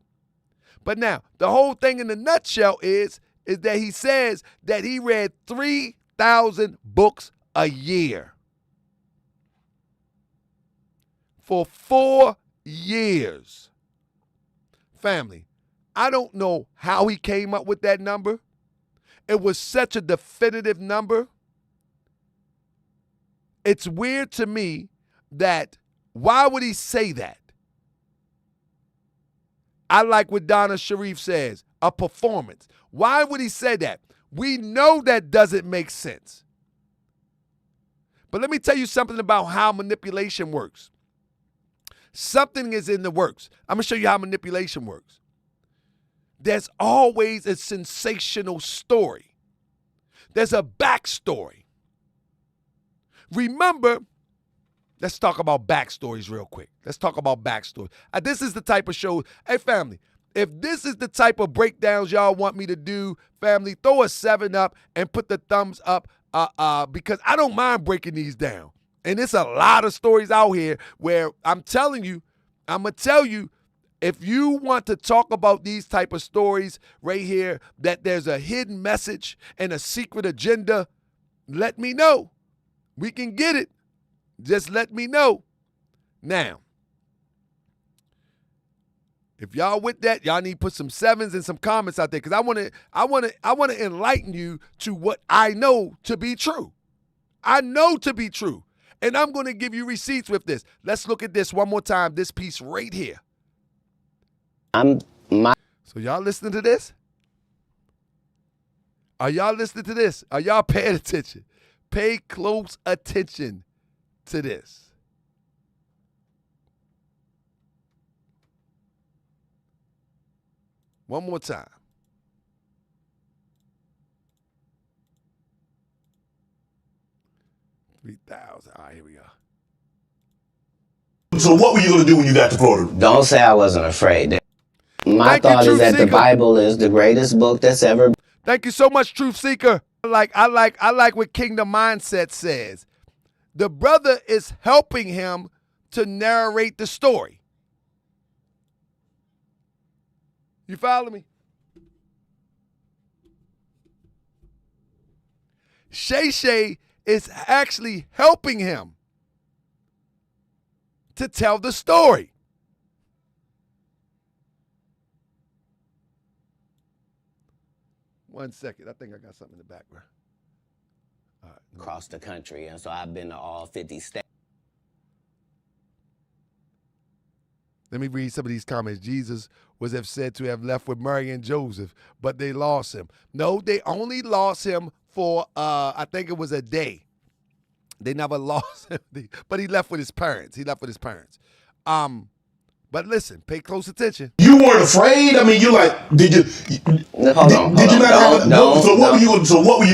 But now, the whole thing in a nutshell is that he says that he read 3,000 books a year for 4 years. Family, I don't know how he came up with that number. It was such a definitive number. It's weird to me that, why would he say that? I like what Donna Sharif says, a performance. Why would he say that? We know that doesn't make sense. But let me tell you something about how manipulation works. Something is in the works. I'm going to show you how manipulation works. There's always a sensational story. There's a backstory. Remember, let's talk about backstories real quick. Let's talk about backstory. This is the type of show. Hey, family, if this is the type of breakdowns y'all want me to do, family, throw a 7 up and put the thumbs up because I don't mind breaking these down. And it's a lot of stories out here where I'm going to tell you, if you want to talk about these type of stories right here, that there's a hidden message and a secret agenda, let me know. We can get it. Just let me know. Now, if y'all with that, y'all need to put some 7s and some comments out there, because I want to enlighten you to what I know to be true. I know to be true. And I'm going to give you receipts with this. Let's look at this one more time, this piece right here. So y'all listening to this? Are y'all listening to this? Are y'all paying attention? Pay close attention to this. One more time. $3,000. All right, here we go. So what were you going to do when you got to Florida? Don't say I wasn't afraid. My thought is that the Bible is the greatest book that's ever. Thank you so much, Truth Seeker. I like what Kingdom Mindset says. The brother is helping him to narrate the story. You follow me? Shay is actually helping him to tell the story. One second. I think I got something in the background. All right. Across the country, and so I've been to all 50 states. Let me read some of these comments. Jesus was said to have left with Mary and Joseph, but they lost him. No, they only lost him for, I think it was a day. They never lost him, but he left with his parents. But listen, pay close attention. You weren't afraid? I mean, you like, did you not have, so what were you?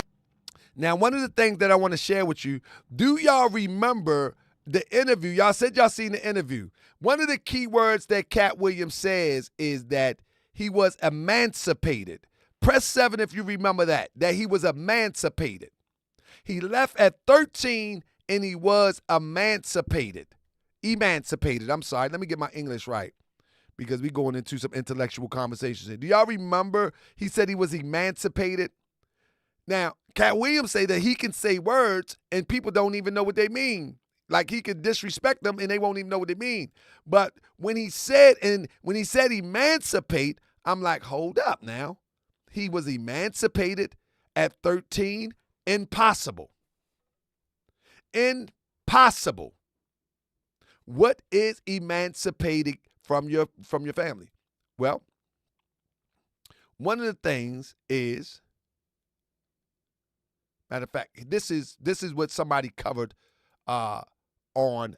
Now, one of the things that I want to share with you, do y'all remember the interview? Y'all said y'all seen the interview. One of the key words that Katt Williams says is that he was emancipated. Press 7 if you remember that he was emancipated. He left at 13 and he was emancipated. I'm sorry. Let me get my English right because we're going into some intellectual conversations here. Do y'all remember he said he was emancipated? Now, Katt Williams say that he can say words and people don't even know what they mean. Like he could disrespect them and they won't even know what they mean. But when he said emancipate, I'm like, hold up now. He was emancipated at 13. Impossible. What is emancipating from your family? Well, one of the things is, matter of fact, this is what somebody covered on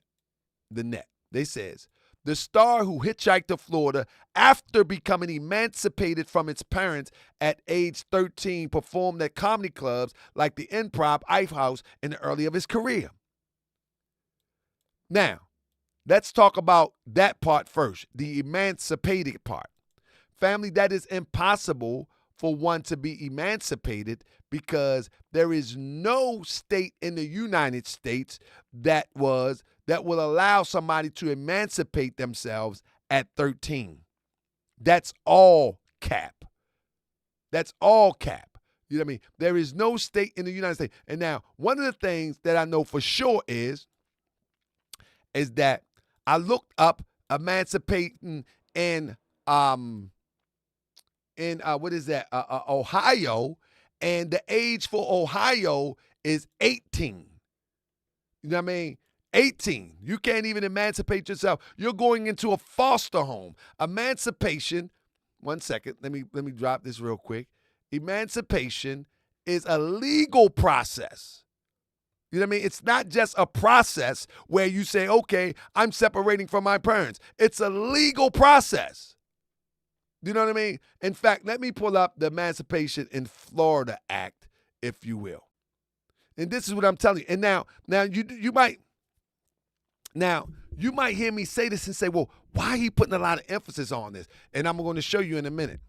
the net. They says, the star who hitchhiked to Florida after becoming emancipated from its parents at age 13 performed at comedy clubs like the Improv Ice House in the early of his career. Now, let's talk about that part first, the emancipated part. Family, that is impossible for one to be emancipated because there is no state in the United States that will allow somebody to emancipate themselves at 13. That's all cap. You know what I mean? There is no state in the United States. And now, one of the things that I know for sure is that I looked up emancipating in Ohio, and the age for Ohio is 18. You know what I mean? 18. You can't even emancipate yourself. You're going into a foster home. Emancipation, one second, let me drop this real quick. Emancipation is a legal process. You know what I mean? It's not just a process where you say, okay, I'm separating from my parents. It's a legal process. You know what I mean? In fact, let me pull up the Emancipation in Florida Act, if you will. And this is what I'm telling you. And now you might hear me say this and say, well, why are you putting a lot of emphasis on this? And I'm going to show you in a minute.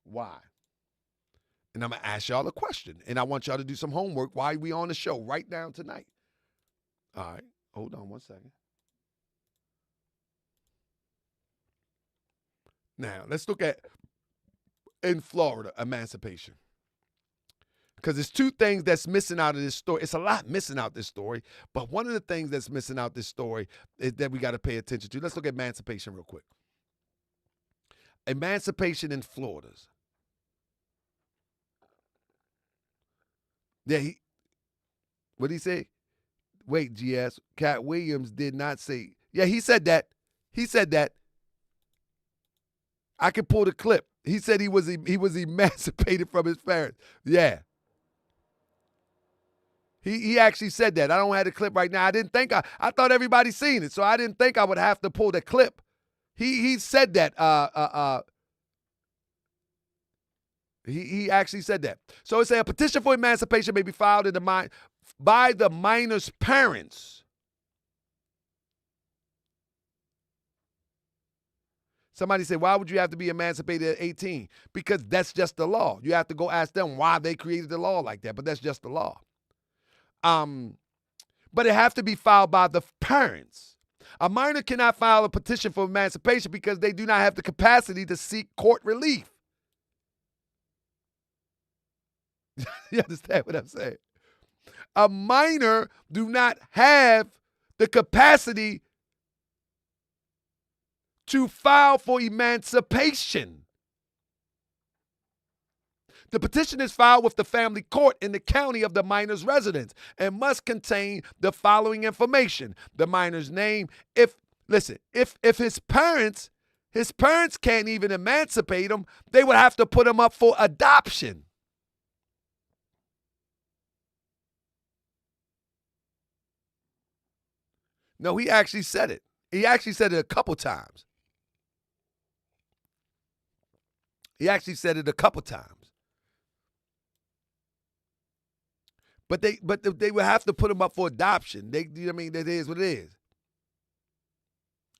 Why? And I'm going to ask y'all a question. And I want y'all to do some homework while we on the show right now tonight. All right. Hold on one second. Now, let's look at in Florida, emancipation. Because there's two things that's missing out of this story. It's a lot missing out this story. But one of the things that's missing out this story is that we got to pay attention to. Let's look at emancipation real quick. Emancipation in Florida's. Yeah, what did he say? Wait, GS, Katt Williams did not say. Yeah, he said that. I can pull the clip. He said he was emancipated from his parents. Yeah. He actually said that. I don't have the clip right now. I thought everybody seen it, so I didn't think I would have to pull the clip. He said that. He actually said that. So it says a petition for emancipation may be filed by the minor's parents. Somebody said, why would you have to be emancipated at 18? Because that's just the law. You have to go ask them why they created the law like that, but that's just the law. But it has to be filed by the parents. A minor cannot file a petition for emancipation because they do not have the capacity to seek court relief. You understand what I'm saying? A minor do not have the capacity to file for emancipation. The petition is filed with the family court in the county of the minor's residence and must contain the following information: the minor's name. If his parents can't even emancipate him, they would have to put him up for adoption. No, he actually said it. He actually said it a couple times. But they would have to put him up for adoption. That is what it is.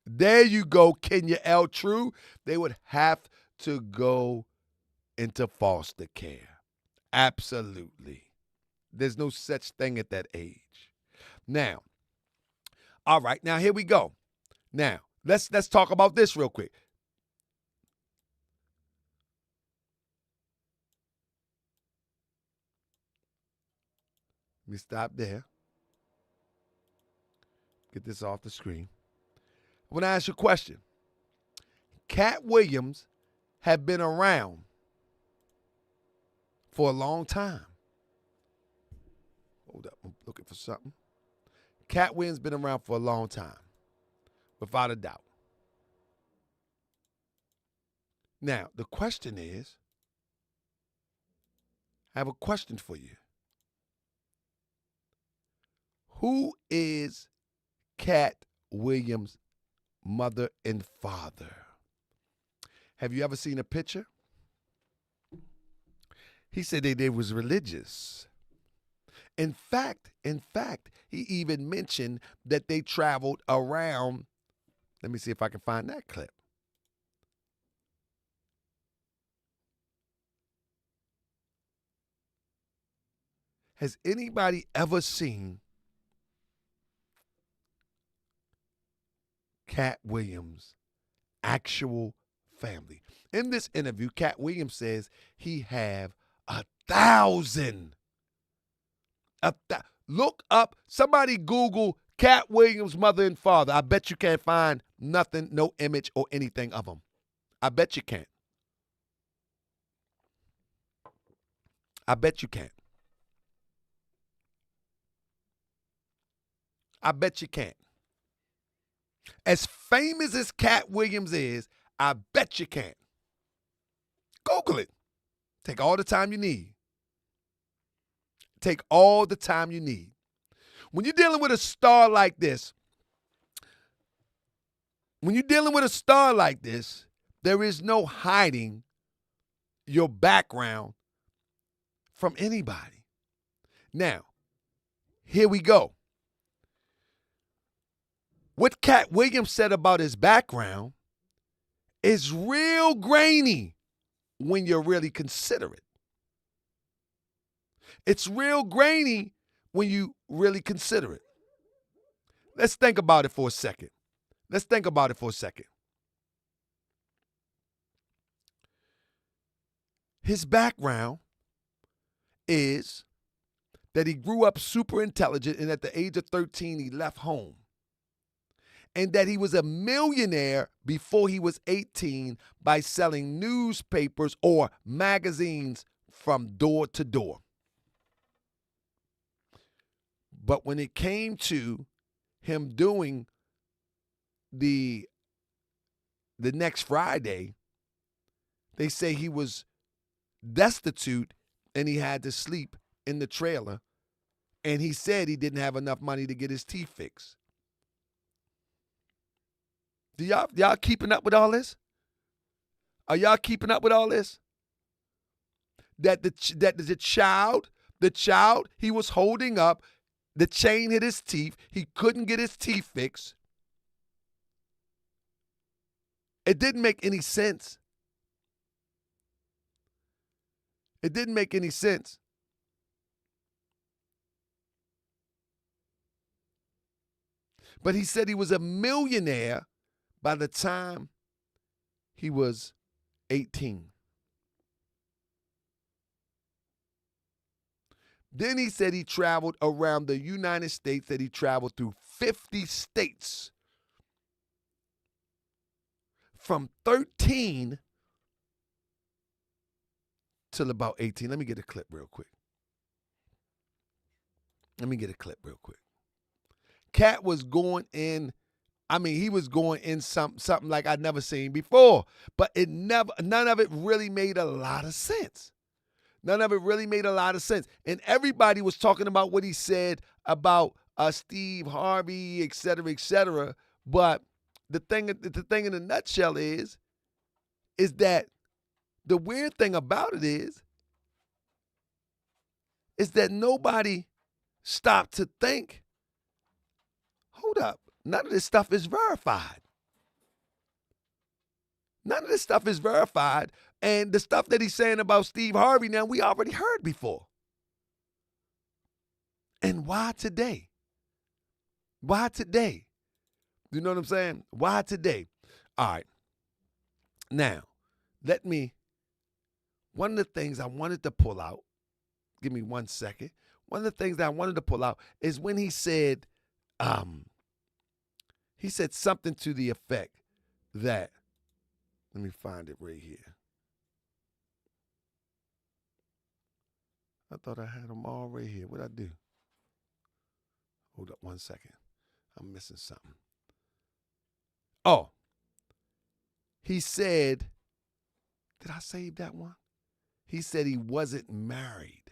There you go, Kenya L. True. They would have to go into foster care. Absolutely. There's no such thing at that age. Now, all right, now here we go. Now, let's talk about this real quick. Let me stop there. Get this off the screen. I want to ask you a question. Katt Williams have been around for a long time. Hold up, I'm looking for something. Katt Williams been around for a long time, without a doubt. Now, the question is, I have a question for you. Who is Katt Williams' mother and father? Have you ever seen a picture? He said they was religious. In fact, he even mentioned that they traveled around. Let me see if I can find that clip. Has anybody ever seen Katt Williams' actual family? In this interview, Katt Williams says he have 1,000. Look up, somebody Google Katt Williams' mother and father. I bet you can't find nothing, no image or anything of them. I bet you can't. I bet you can't. I bet you can't. As famous as Katt Williams is, I bet you can't. Google it. Take all the time you need. Take all the time you need. When you're dealing with a star like this, there is no hiding your background from anybody. Now, here we go. What Katt Williams said about his background is real grainy when you really consider it. It's real grainy when you really consider it. Let's think about it for a second. His background is that he grew up super intelligent, and at the age of 13, he left home. And that he was a millionaire before he was 18 by selling newspapers or magazines from door to door. But when it came to him doing the next Friday, they say he was destitute and he had to sleep in the trailer. And he said he didn't have enough money to get his teeth fixed. Do y'all keeping up with all this? Are y'all keeping up with all this? That the child he was holding up, the chain hit his teeth. He couldn't get his teeth fixed. It didn't make any sense. It didn't make any sense. But he said he was a millionaire by the time he was 18. Then he said he traveled around the United States, that he traveled through 50 states from 13 till about 18. Let me get a clip real quick. Katt was going in, he was going in something like I'd never seen before, but none of it really made a lot of sense. And everybody was talking about what he said about Steve Harvey, et cetera, but the thing in a nutshell is that the weird thing about it is that nobody stopped to think, hold up, none of this stuff is verified. And the stuff that he's saying about Steve Harvey now, we already heard before. And why today? You know what I'm saying? Why today? All right. Now, one of the things I wanted to pull out, give me 1 second. One of the things that I wanted to pull out is when he said something to the effect that, let me find it right here. I thought I had them all right here. What'd I do? Hold up 1 second. I'm missing something. Oh, he said, did I save that one? He said he wasn't married.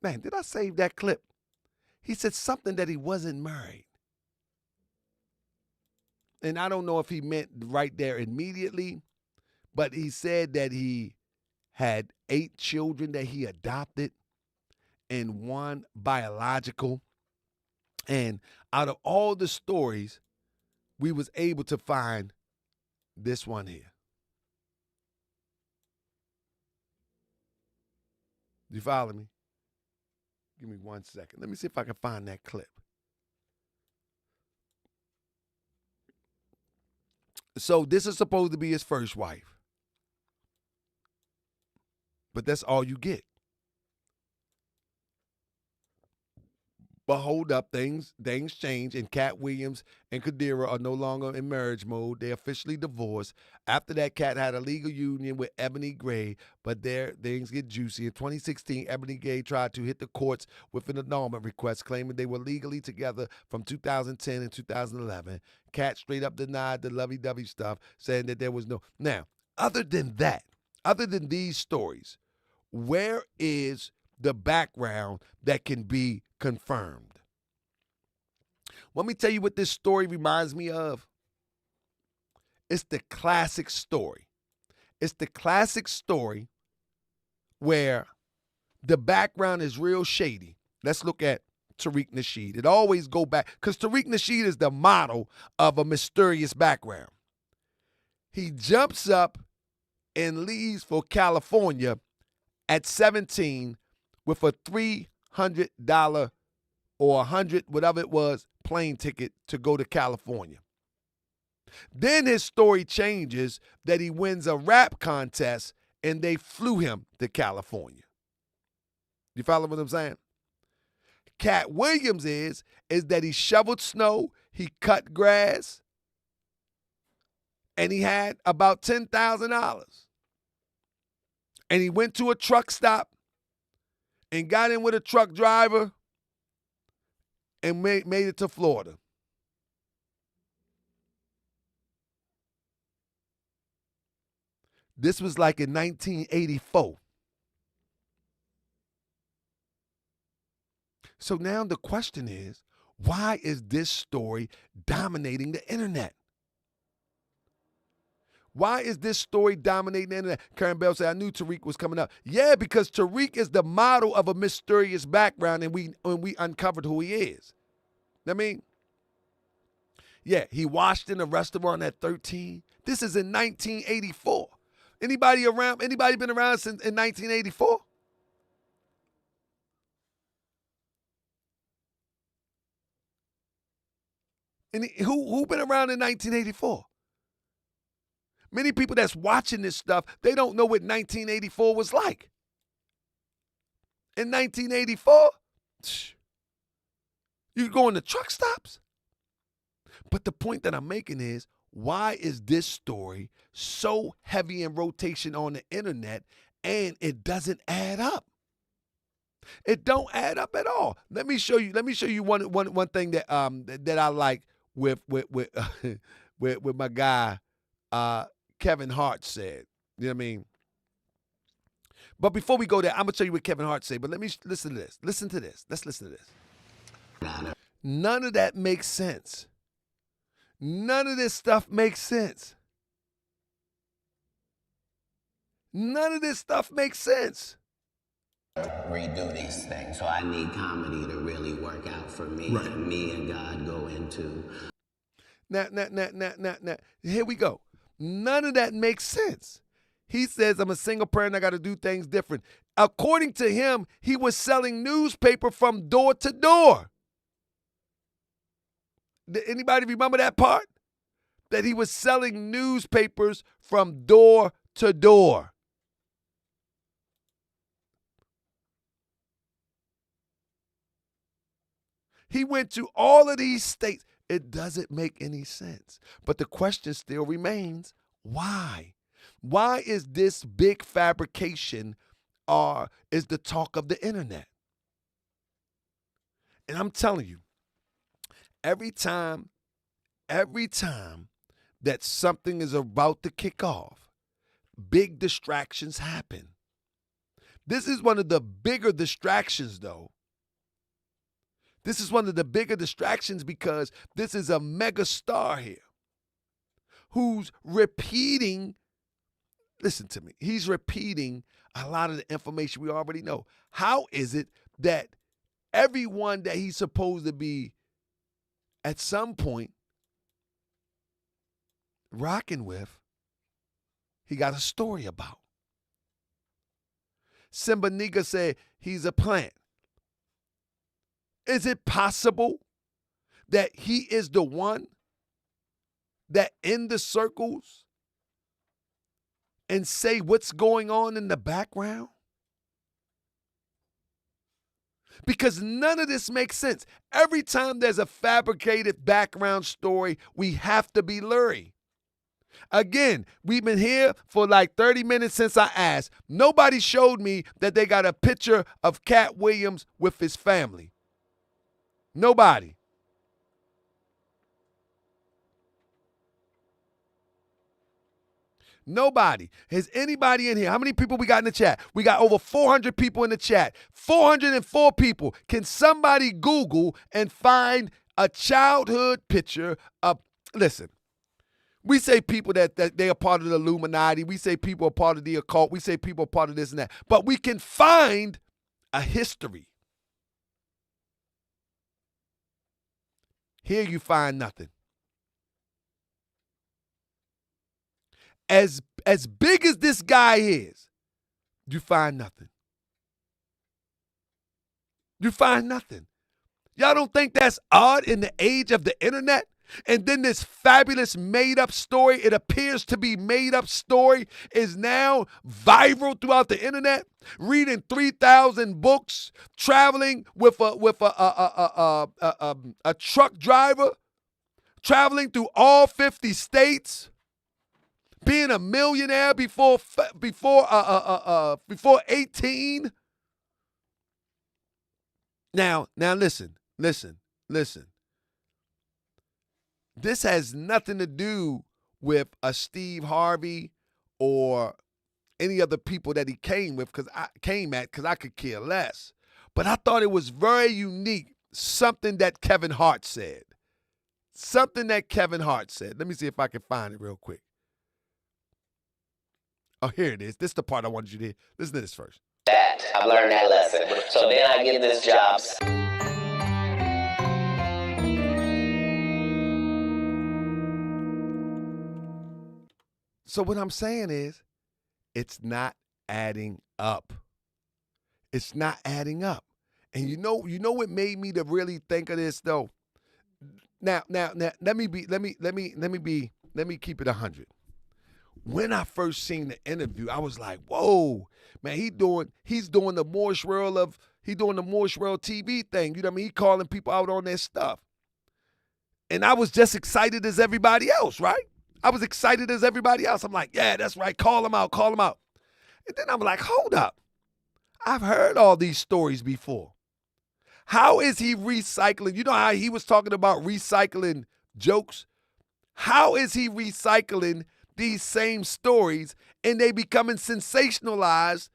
Man, did I save that clip? He said something that he wasn't married. And I don't know if he meant right there immediately, but he said that he had 8 children that he adopted and 1 biological. And out of all the stories, we was able to find this one here. You follow me? Give me 1 second. Let me see if I can find that clip. So this is supposed to be his first wife. But that's all you get. But hold up, things change, and Katt Williams and Kadira are no longer in marriage mode. They officially divorced. After that, Katt had a legal union with Ebony Gray, but there things get juicy. In 2016, Ebony Gray tried to hit the courts with an annulment request, claiming they were legally together from 2010 and 2011. Katt straight up denied the lovey-dovey stuff, saying that there was no. Now, other than these stories, where is the background that can be confirmed? Let me tell you what this story reminds me of. It's the classic story. It's the classic story where the background is real shady. Let's look at Tariq Nasheed. It always go back, because Tariq Nasheed is the model of a mysterious background. He jumps up and leaves for California at 17 with a $300 or $100, whatever it was, plane ticket to go to California. Then his story changes that he wins a rap contest and they flew him to California. You follow what I'm saying? Katt Williams is that he shoveled snow, he cut grass, and he had about $10,000. And he went to a truck stop and got in with a truck driver and made it to Florida. This was like in 1984. So now the question is, why is this story dominating the internet? Why is this story dominating the internet? Karen Bell said, I knew Tariq was coming up. Yeah, because Tariq is the model of a mysterious background, and we uncovered who he is. I mean, Yeah, he washed in a restaurant at 13. This is in 1984. Anybody been around since in 1984? Who been around in 1984? Many people that's watching this stuff, they don't know what 1984 was like. In 1984, you going to truck stops. But the point that I'm making is, why is this story so heavy in rotation on the internet and it doesn't add up? It don't add up at all. Let me show you one thing that I like with with my guy Kevin Hart said. You know what I mean? But before we go there, I'm gonna tell you what Kevin Hart said. But let me listen to this. Listen to this. Let's listen to this. None of that makes sense. None of this stuff makes sense. None of this stuff makes sense. Redo these things, so I need comedy to really work out for me. Right. And me and God go into. Now, here we go. None of that makes sense. He says, I'm a single parent, I got to do things different. According to him, he was selling newspaper from door to door. Did anybody remember that part? That he was selling newspapers from door to door. He went to all of these states. It doesn't make any sense. But the question still remains, why? Why is this big fabrication is the talk of the internet? And I'm telling you, every time that something is about to kick off, big distractions happen. This is one of the bigger distractions, though. This is one of the bigger distractions because this is a mega star here who's repeating, listen to me, he's repeating a lot of the information we already know. How is it that everyone that he's supposed to be at some point rocking with, he got a story about? Simba Niga said he's a plant. Is it possible that he is the one that in the circles and say what's going on in the background? Because none of this makes sense. Every time there's a fabricated background story, we have to be leery. Again, we've been here for like 30 minutes since I asked. Nobody showed me that they got a picture of Katt Williams with his family. Nobody. Nobody. Has anybody in here? How many people we got in the chat? We got over 400 people in the chat. 404 people. Can somebody Google and find a childhood picture of, listen, we say people that they are part of the Illuminati. We say people are part of the occult. We say people are part of this and that. But we can find a history. Here you find nothing. As big as this guy is, you find nothing. You find nothing. Y'all don't think that's odd in the age of the internet? And then this fabulous made-up story, it appears to be made-up story, is now viral throughout the internet. Reading 3,000 books, traveling with a truck driver, traveling through all 50 states, being a millionaire before 18. Now listen. This has nothing to do with a Steve Harvey or any other people that he came at because I could care less. But I thought it was very unique, something that Kevin Hart said. Something that Kevin Hart said. Let me see if I can find it real quick. Oh, here it is. This is the part I wanted you to hear. Listen to this first. I've learned that lesson. So then I get this job. So what I'm saying is, it's not adding up. It's not adding up. And you know what made me to really think of this though? Now, let me keep it 100. When I first seen the interview, I was like, whoa, man, he's doing the Moorish World TV thing. You know what I mean? He calling people out on their stuff. And I was just excited as everybody else, right? I was excited as everybody else. I'm like, yeah, that's right. Call him out. And then I'm like, hold up. I've heard all these stories before. How is he recycling? You know how he was talking about recycling jokes? How is he recycling these same stories and they becoming sensationalized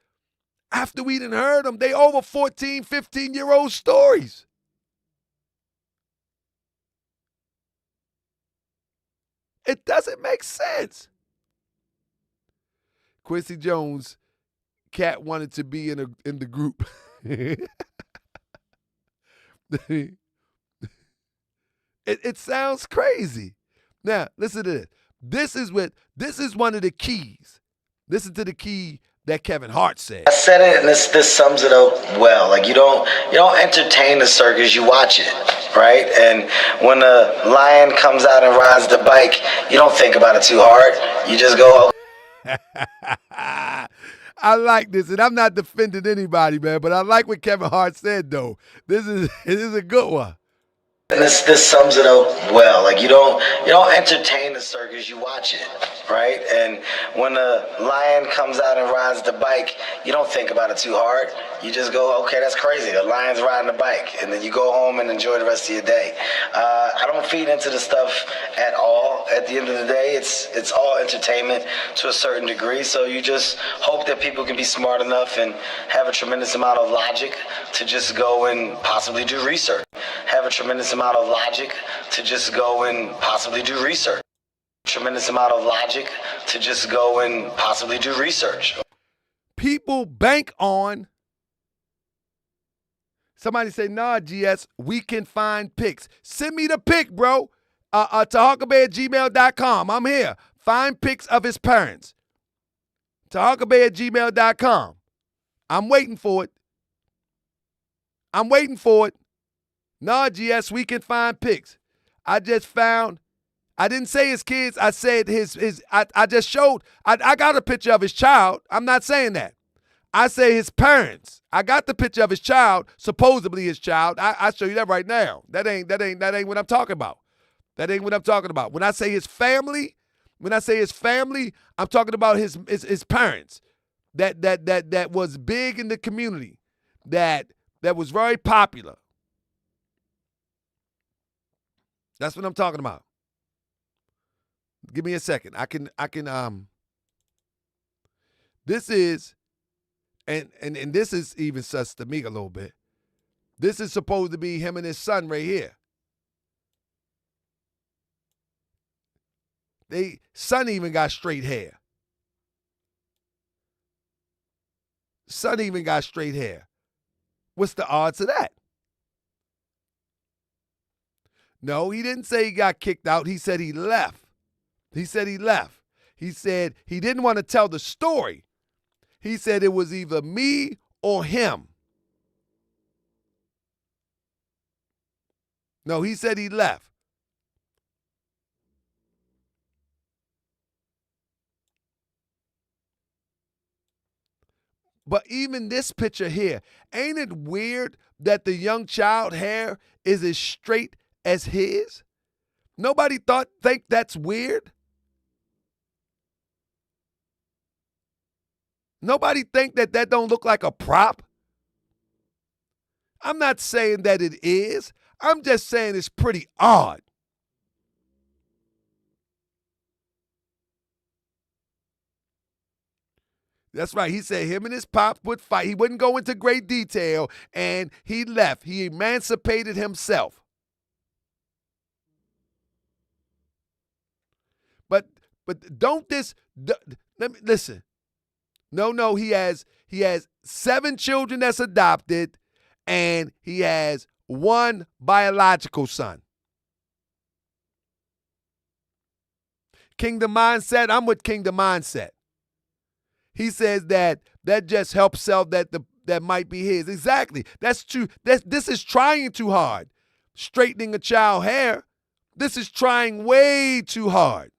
after we done heard them? They over 14, 15-year-old stories. It doesn't make sense. Quincy Jones, Katt wanted to be in the group. It sounds crazy. Now, listen to this. This is one of the keys. Listen to the key that Kevin Hart said. I said it, and this sums it up well. Like you don't entertain the circus, you watch it, right? And when a lion comes out and rides the bike, you don't think about it too hard. You just go. I like this, and I'm not defending anybody, man, but I like what Kevin Hart said, though. This is a good one. And this sums it up well. Like you don't entertain the circus, you watch it, right? And when a lion comes out and rides the bike, you don't think about it too hard. You just go, okay, that's crazy. The lion's riding a bike, and then you go home and enjoy the rest of your day. I don't feed into the stuff at all. At the end of the day, it's all entertainment to a certain degree. So you just hope that people can be smart enough and have a tremendous amount of logic to just go and possibly do research. Have a tremendous amount of logic to just go and possibly do research. Tremendous amount of logic to just go and possibly do research. People bank on. Somebody say, nah, GS, we can find pics. Send me the pic, bro. Taharkabey@gmail.com. I'm here. Find pics of his parents. Taharkabey@gmail.com. I'm waiting for it. Nah, GS, we can find pics. I didn't say his kids. I said I just showed. I got a picture of his child. I'm not saying that. I say his parents. I got the picture of his child, supposedly his child. I show you that right now. That ain't what I'm talking about. That ain't what I'm talking about. When I say his family, I'm talking about his parents. That was big in the community. That was very popular. That's what I'm talking about. Give me a second. I can this is and this is even sus to me a little bit. This is supposed to be him and his son right here. Son even got straight hair. What's the odds of that? No, he didn't say he got kicked out. He said he left. He said he didn't want to tell the story. He said it was either me or him. No, he said he left. But even this picture here, ain't it weird that the young child hair is as straight as his? Nobody think that's weird? Nobody think that don't look like a prop? I'm not saying that it is. I'm just saying it's pretty odd. That's right. He said him and his pops would fight. He wouldn't go into great detail, and he left. He emancipated himself. But don't this. Let me listen. No. He has 7 children that's adopted, and he has 1 biological son. Kingdom Mindset, I'm with Kingdom Mindset. He says that just helps sell that might be his. Exactly. That's true. This is trying too hard. Straightening a child hair, this is trying way too hard.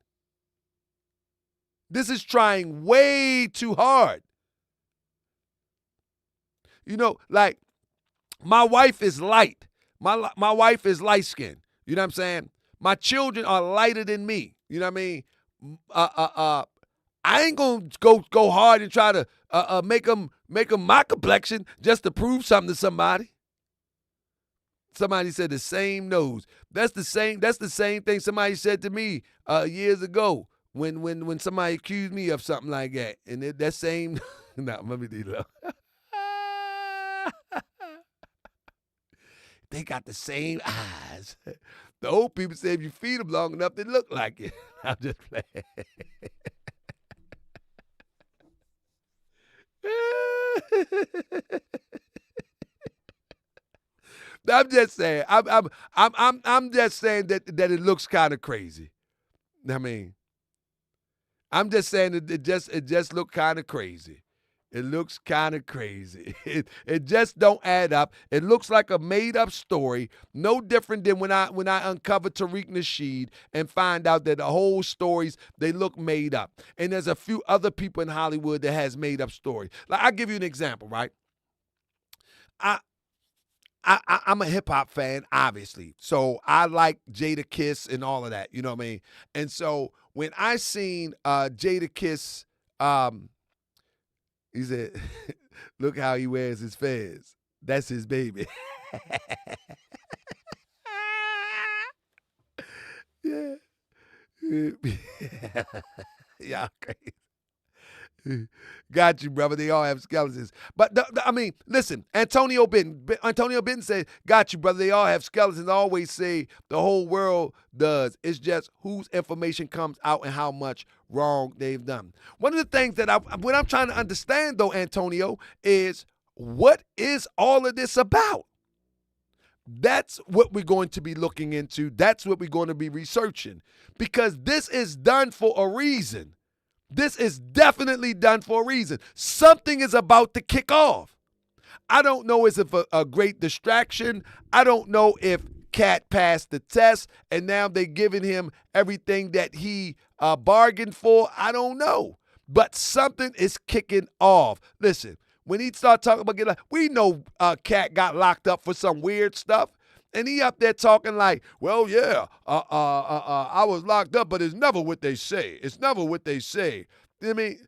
This is trying way too hard. You know, like, my wife is light. My wife is light-skinned. You know what I'm saying? My children are lighter than me. You know what I mean? I ain't gonna go hard and try to make them my complexion just to prove something to somebody. Somebody said the same nose. That's the same thing somebody said to me years ago when somebody accused me of something like that. And that same let me do that. They got the same eyes. The old people say if you feed them long enough, they look like it. I'm just playing. I'm just saying. I'm just saying that it looks kind of crazy. I mean, I'm just saying that it just looked kind of crazy. It looks kind of crazy. It just don't add up. It looks like a made-up story, no different than when I uncovered Tariq Nasheed and find out that the whole stories, they look made up. And there's a few other people in Hollywood that has made-up stories. Like, I'll give you an example, right? I'm a hip-hop fan, obviously. So I like Jada Kiss and all of that, you know what I mean? And so when I seen Jada Kiss, he said, look how he wears his fez. That's his baby. Yeah. Y'all crazy. Got you, brother. They all have skeletons. But, I mean, listen, Antonio Benton said, got you, brother. They all have skeletons. I always say the whole world does. It's just whose information comes out and how much wrong they've done. One of the things that what I'm trying to understand, though, Antonio, is what is all of this about? That's what we're going to be looking into. That's what we're going to be researching. Because this is done for a reason. This is definitely done for a reason. Something is about to kick off. I don't know if it's a great distraction. I don't know if Katt passed the test and now they're giving him everything that he bargained for. I don't know. But something is kicking off. Listen, when he started talking about we know Katt got locked up for some weird stuff. And he up there talking like, well, yeah, I was locked up, but it's never what they say. It's never what they say. I mean,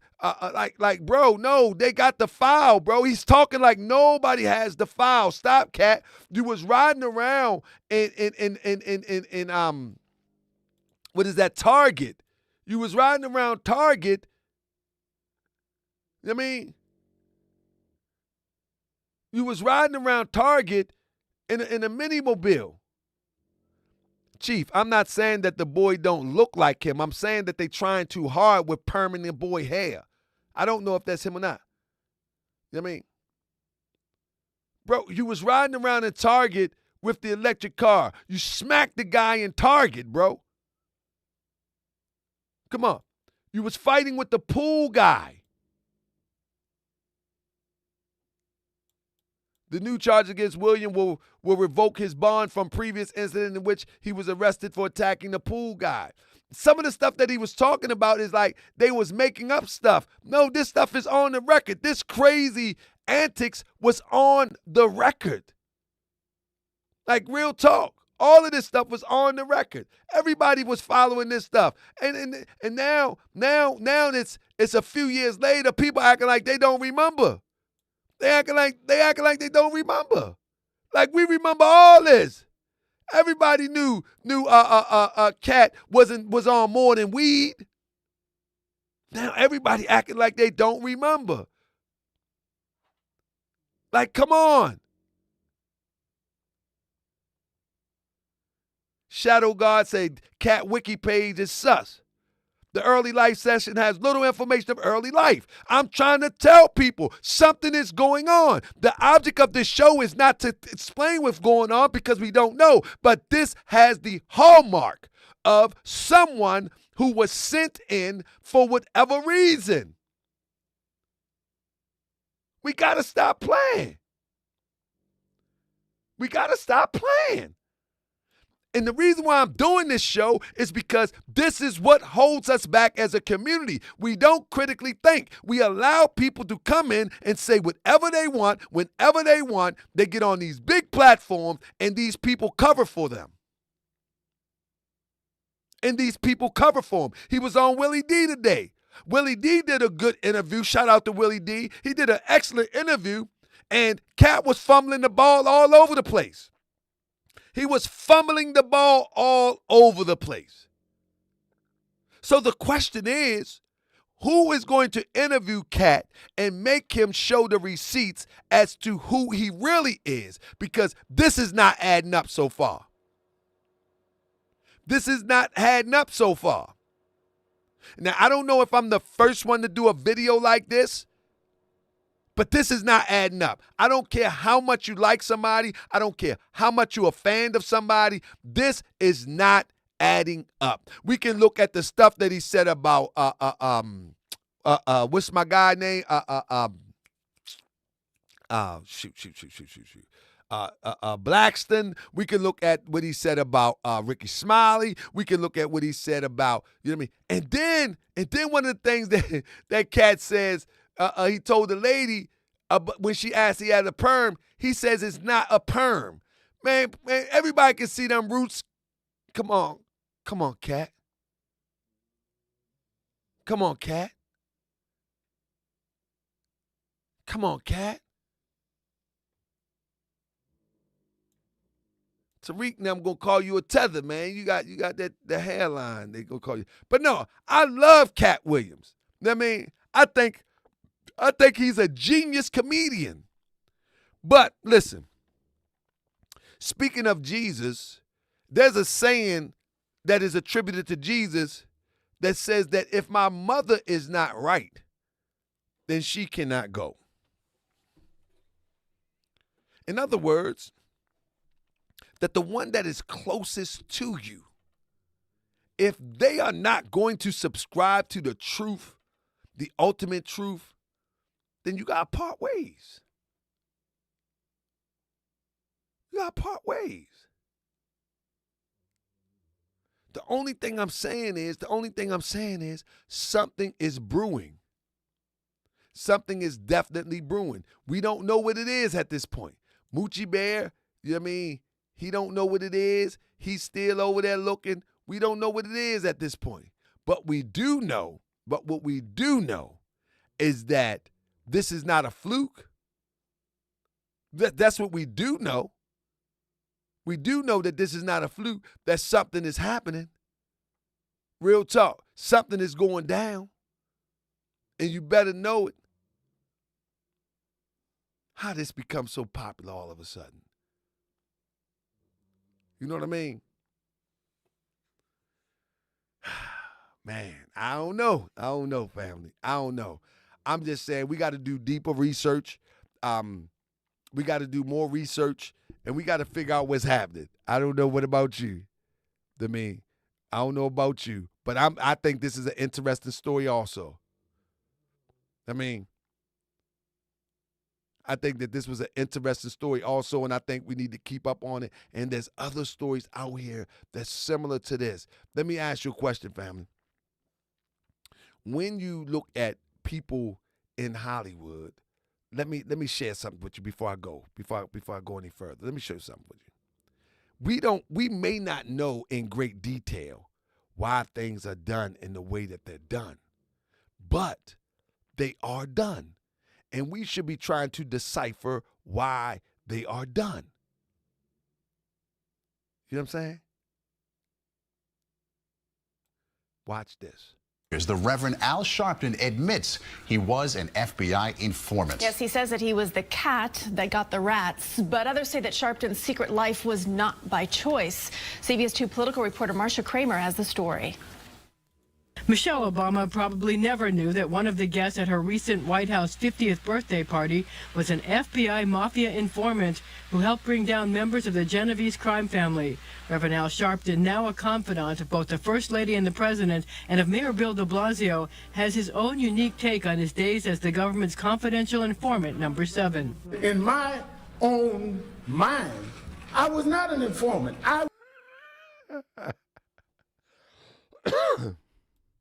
like, bro, no, they got the file, bro. He's talking like nobody has the file. Stop, Katt. You was riding around in what is that, Target. You was riding around Target. I mean, you was riding around Target in a mini-mobile. Chief, I'm not saying that the boy don't look like him. I'm saying that they trying too hard with permanent boy hair. I don't know if that's him or not. You know what I mean? Bro, you was riding around in Target with the electric car. You smacked the guy in Target, bro. Come on. You was fighting with the pool guy. The new charge against William will revoke his bond from previous incident in which he was arrested for attacking the pool guy. Some of the stuff that he was talking about is like they was making up stuff. No, this stuff is on the record. This crazy antics was on the record. Like, real talk. All of this stuff was on the record. Everybody was following this stuff. And now it's a few years later, people acting like they don't remember. They acting like they don't remember. Like, we remember all this. Everybody knew Katt was on more than weed. Now everybody acting like they don't remember. Like, come on. Shadow God said Katt wiki page is sus. The early life session has little information of early life. I'm trying to tell people something is going on. The object of this show is not to explain what's going on because we don't know, but this has the hallmark of someone who was sent in for whatever reason. We got to stop playing. We got to stop playing. And the reason why I'm doing this show is because this is what holds us back as a community. We don't critically think. We allow people to come in and say whatever they want, whenever they want. They get on these big platforms and these people cover for them. And these people cover for him. He was on Willie D today. Willie D did a good interview. Shout out to Willie D. He did an excellent interview. And Katt was fumbling the ball all over the place. He was fumbling the ball all over the place. So the question is, who is going to interview Katt and make him show the receipts as to who he really is? Because this is not adding up so far. This is not adding up so far. Now, I don't know if I'm the first one to do a video like this, but this is not adding up. I don't care how much you like somebody. I don't care how much you're a fan of somebody. This is not adding up. We can look at the stuff that he said about what's my guy name? Blackston. We can look at what he said about Ricky Smiley. We can look at what he said about, you know what I mean? And then one of the things that Katt says, he told the lady when she asked he had a perm, he says it's not a perm. Man, everybody can see them roots. Come on, Katt. Come on, Katt. Come on, Katt. Tariq, now I'm gonna call you a tether, man. You got that the hairline. They gonna call you. But no, I love Katt Williams. You know what I mean? I think he's a genius comedian. But listen, speaking of Jesus, there's a saying that is attributed to Jesus that says that if my mother is not right, then she cannot go. In other words, that the one that is closest to you, if they are not going to subscribe to the truth, the ultimate truth, then you got to part ways. You got to part ways. The only thing I'm saying is something is brewing. Something is definitely brewing. We don't know what it is at this point. Moochie Bear, you know what I mean? He don't know what it is. He's still over there looking. We don't know what it is at this point. But what we do know is that this is not a fluke. That's what we do know. We do know that this is not a fluke, that something is happening. Real talk. Something is going down. And you better know it. How this becomes so popular all of a sudden? You know what I mean? Man, I don't know. Family. I don't know. I'm just saying we got to do deeper research. We got to do more research, and we got to figure out what's happening. I don't know. What about you? I don't know about you, but I think this is an interesting story also. I think that this was an interesting story also, and I think we need to keep up on it. And there's other stories out here that's similar to this. Let me ask you a question, family. When you look at people in Hollywood, let me share something with you before I go any further. Let me share something with you. We may not know in great detail why things are done in the way that they're done, but they are done. And we should be trying to decipher why they are done. You know what I'm saying? Watch this. The Reverend Al Sharpton admits he was an FBI informant. Yes, he says that he was the cat that got the rats, but others say that Sharpton's secret life was not by choice. CBS 2 political reporter Marcia Kramer has the story. Michelle Obama probably never knew that one of the guests at her recent White House 50th birthday party was an FBI mafia informant who helped bring down members of the Genovese crime family. Reverend Al Sharpton, now a confidant of both the First Lady and the President and of Mayor Bill de Blasio, has his own unique take on his days as the government's confidential informant number 7. In my own mind, I was not an informant. I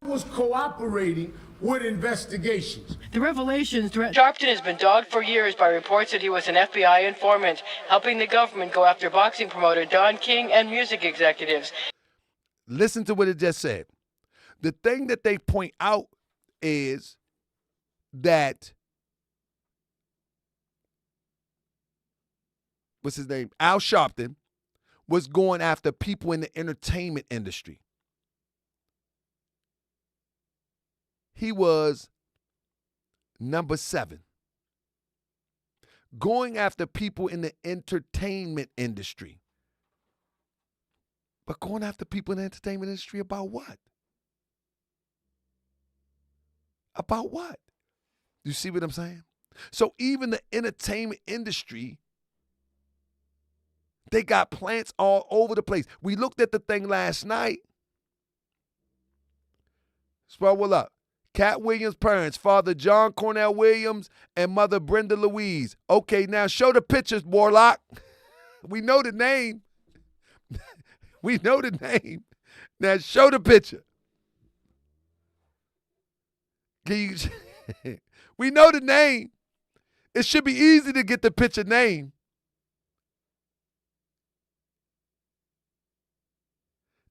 was cooperating with investigations. The revelations Sharpton has been dogged for years by reports that he was an FBI informant, helping the government go after boxing promoter Don King and music executives. Listen to what it just said. The thing that they point out is that, what's his name? Al Sharpton was going after people in the entertainment industry. He was number 7. Going after people in the entertainment industry. But going after people in the entertainment industry about what? About what? You see what I'm saying? So even the entertainment industry, they got plants all over the place. We looked at the thing last night. Swell up. Katt Williams' parents, Father John Cornell Williams and Mother Brenda Louise. Okay, now show the pictures, Warlock. We know the name. We know the name. Now show the picture. Can you, we know the name. It should be easy to get the picture name.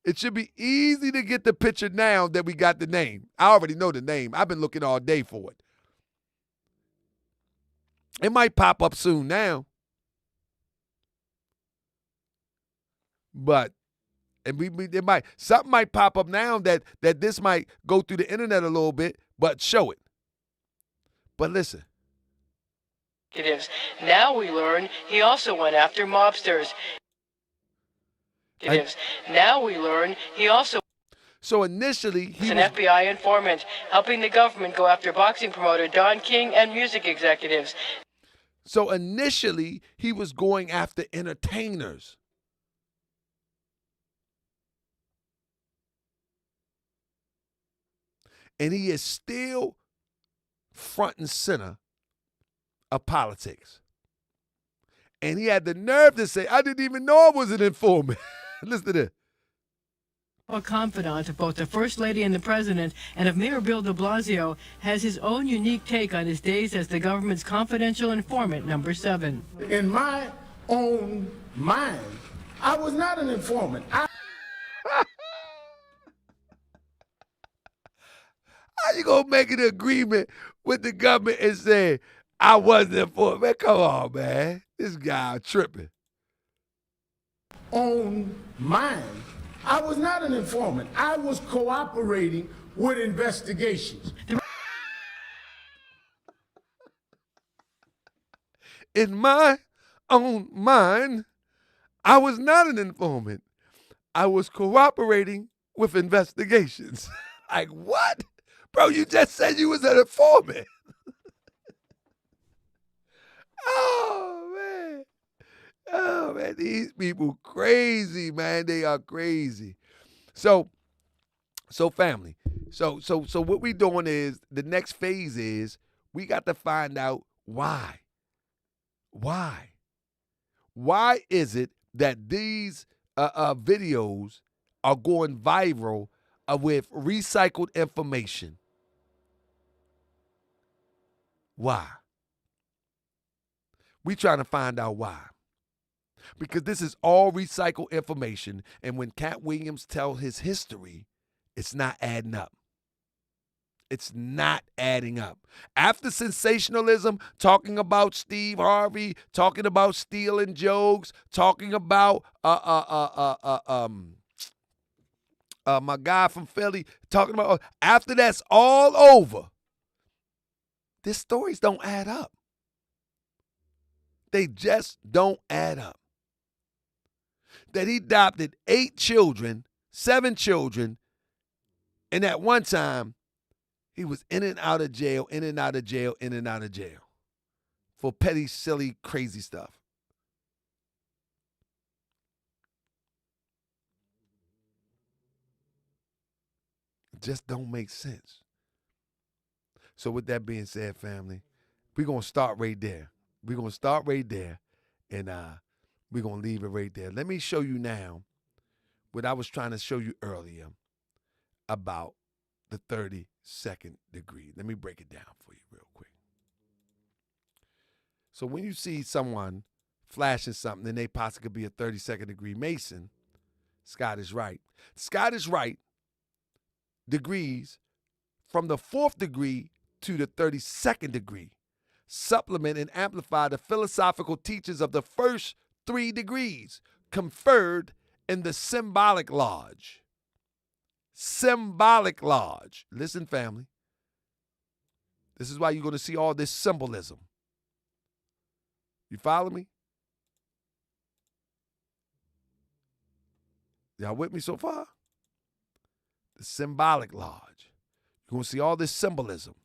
It should be easy to get the picture now that we got the name. I already know the name. I've been looking all day for it. It might pop up soon now. But something might pop up now that this might go through the internet a little bit, but show it. But listen. Now we learn he also went after mobsters. Now we learn he also So initially he was an was FBI informant, helping the government go after boxing promoter Don King and music executives. So initially he was going after entertainers. And he is still front and center of politics. And he had the nerve to say, I didn't even know I was an informant. Listen to this. A confidant of both the First Lady and the President and of Mayor Bill de Blasio, has his own unique take on his days as the government's confidential informant number 7. In my own mind, I was not an informant. How you gonna make an agreement with the government and say, I wasn't an informant? Man, come on, man. This guy tripping. Own mind. I was not an informant. I was cooperating with investigations. In my own mind, I was not an informant. I was cooperating with investigations. Like, what? Bro, you just said you was an informant. Oh, man, these people crazy, man. They are crazy. So family. So what we doing is, the next phase is we got to find out why. Why? Why is it that these videos are going viral with recycled information? Why? We trying to find out why. Because this is all recycled information, and when Katt Williams tells his history, it's not adding up. It's not adding up. After sensationalism, talking about Steve Harvey, talking about stealing jokes, talking about my guy from Philly, talking about, after that's all over, these stories don't add up. They just don't add up. That he adopted 8 children, 7 children, And at one time, he was in and out of jail, in and out of jail, in and out of jail for petty, silly, crazy stuff. It just don't make sense. So with that being said, family, we're going to start right there. We're going to start right there, and we're going to leave it right there. Let me show you now what I was trying to show you earlier about the 32nd degree. Let me break it down for you real quick. So when you see someone flashing something and they possibly could be a 32nd degree Mason, Scott is right. Scott is right. Degrees from the 4th degree to the 32nd degree supplement and amplify the philosophical teachings of the first 3 degrees conferred in the symbolic lodge. Symbolic lodge. Listen, family. This is why you're going to see all this symbolism. You follow me? Y'all with me so far? The symbolic lodge. You're going to see all this symbolism.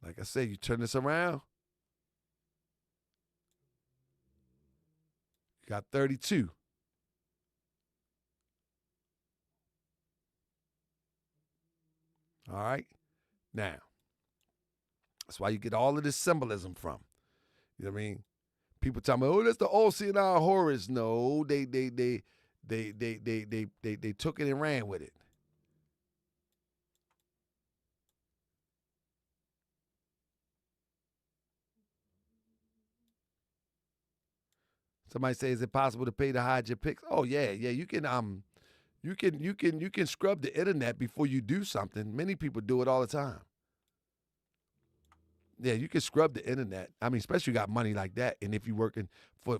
Like I said, you turn this around. You got 32. All right? Now, that's why you get all of this symbolism from. You know what I mean? People tell me, oh, that's the Oceanine Horus. No, they took it and ran with it. Somebody say, is it possible to pay to hide your pics? Oh yeah, you can scrub the internet before you do something. Many people do it all the time. Yeah, you can scrub the internet. I mean, especially you got money like that, and if you're working for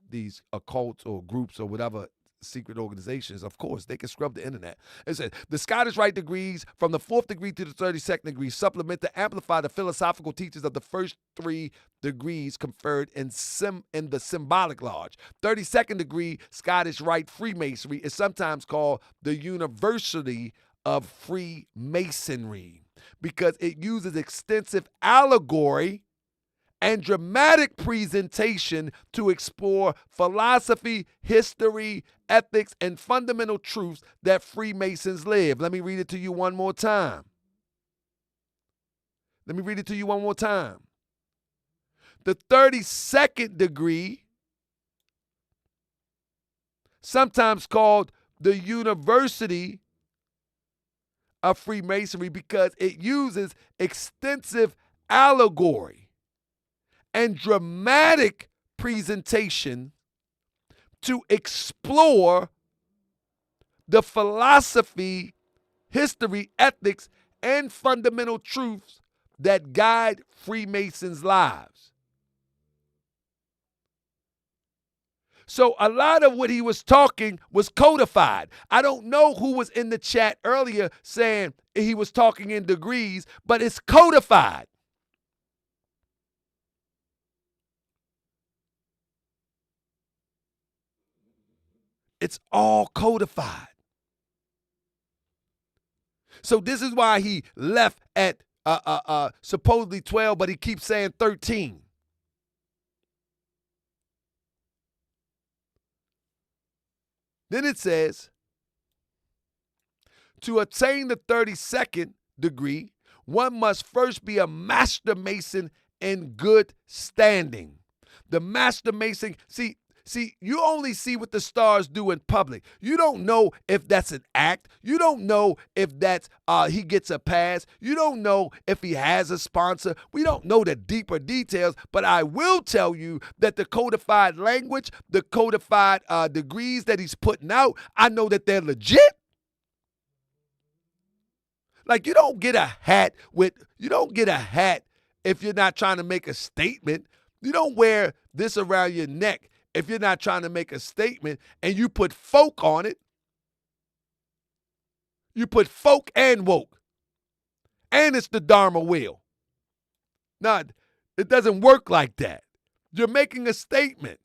these occults or groups or whatever secret organizations, of course, they can scrub the internet. It says, the Scottish Rite degrees from the 4th degree to the 32nd degree supplement to amplify the philosophical teachings of the first 3 degrees conferred in the symbolic lodge. 32nd degree Scottish Rite Freemasonry is sometimes called the University of Freemasonry because it uses extensive allegory and dramatic presentation to explore philosophy, history, ethics, and fundamental truths that Freemasons live. Let me read it to you one more time. The 32nd degree, sometimes called the University of Freemasonry because it uses extensive allegory and dramatic presentation to explore the philosophy, history, ethics, and fundamental truths that guide Freemasons' lives. So a lot of what he was talking was codified. I don't know who was in the chat earlier saying he was talking in degrees, but it's codified. It's all codified. So this is why he left at supposedly 12, but he keeps saying 13. Then it says, to attain the 32nd degree, one must first be a master mason in good standing. The master mason, see, you only see what the stars do in public. You don't know if that's an act. You don't know if that's he gets a pass. You don't know if he has a sponsor. We don't know the deeper details, but I will tell you that the codified language, the codified degrees that he's putting out, I know that they're legit. Like you don't get a hat if you're not trying to make a statement. You don't wear this around your neck if you're not trying to make a statement, and you put FOKE on it. You put FOKE and woke. And it's the Dharma wheel. No, it doesn't work like that. You're making a statement.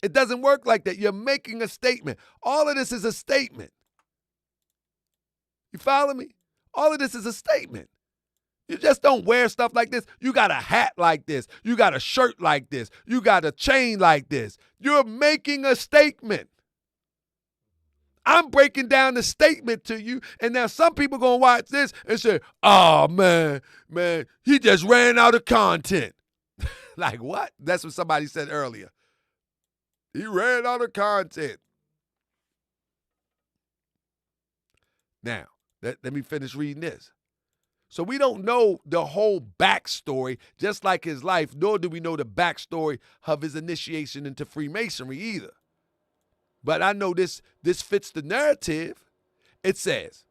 It doesn't work like that. You're making a statement. All of this is a statement. You follow me? All of this is a statement. You just don't wear stuff like this. You got a hat like this. You got a shirt like this. You got a chain like this. You're making a statement. I'm breaking down the statement to you, and now some people going to watch this and say, oh, man, he just ran out of content. Like what? That's what somebody said earlier. He ran out of content. Now, let me finish reading this. So we don't know the whole backstory, just like his life, nor do we know the backstory of his initiation into Freemasonry either. But I know this fits the narrative. It says,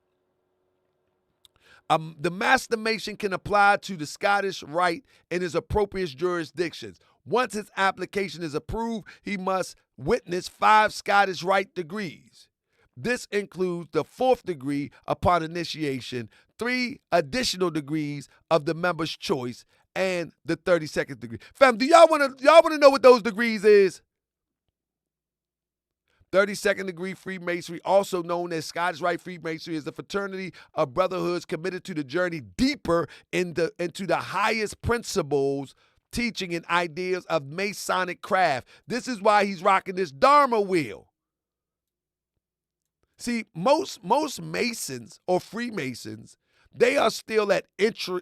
the Master Mason can apply to the Scottish Rite in his appropriate jurisdictions. Once his application is approved, he must witness 5 Scottish Rite degrees. This includes the 4th degree upon initiation, 3 additional degrees of the member's choice, and the 32nd degree. Fam, do y'all want to know what those degrees is? 32nd degree Freemasonry, also known as Scottish Rite Freemasonry, is the fraternity of brotherhoods committed to the journey deeper into the highest principles, teaching, and ideas of Masonic craft. This is why he's rocking this Dharma wheel. See, most Masons or Freemasons, they are still at entry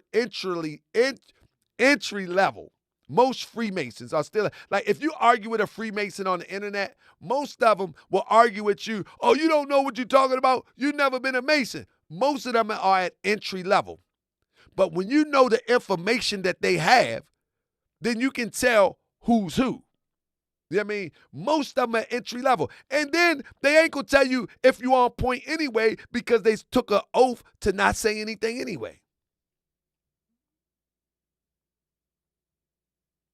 level. Most Freemasons are still, like if you argue with a Freemason on the internet, most of them will argue with you, oh, you don't know what you're talking about, you've never been a Mason. Most of them are at entry level. But when you know the information that they have, then you can tell who's who. You know what I mean? Most of them are entry level. And then they ain't going to tell you if you're on point anyway because they took an oath to not say anything anyway.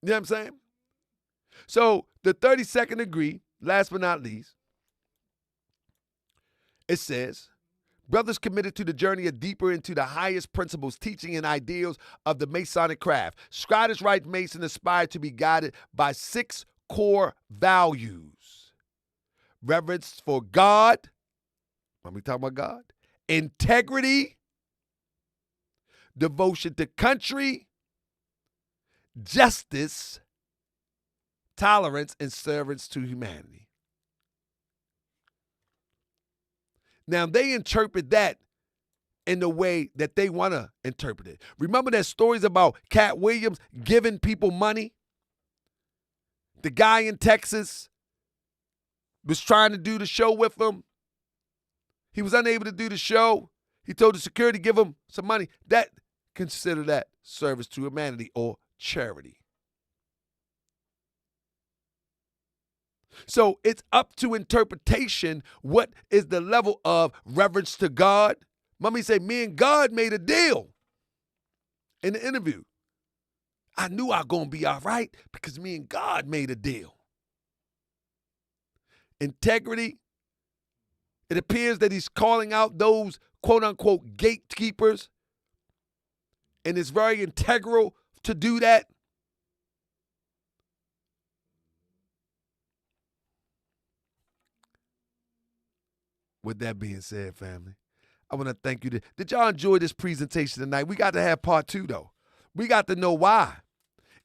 You know what I'm saying? So the 32nd degree, last but not least, it says, brothers committed to the journey are deeper into the highest principles, teaching, and ideals of the Masonic craft. Scottish Rite Mason aspire to be guided by 6 core values. Reverence for God. When we talk about God. Integrity. Devotion to country. Justice. Tolerance and service to humanity. Now, they interpret that in the way that they want to interpret it. Remember that stories about Katt Williams giving people money? The guy in Texas was trying to do the show with him. He was unable to do the show. He told the security to give him some money. Consider that service to humanity or charity. So it's up to interpretation. What is the level of reverence to God? Mommy said, me and God made a deal in the interview. I knew I was going to be all right because me and God made a deal. Integrity. It appears that he's calling out those quote-unquote gatekeepers, and it's very integral to do that. With that being said, family, I want to thank you. Did y'all enjoy this presentation tonight? We got to have part 2, though. We got to know why.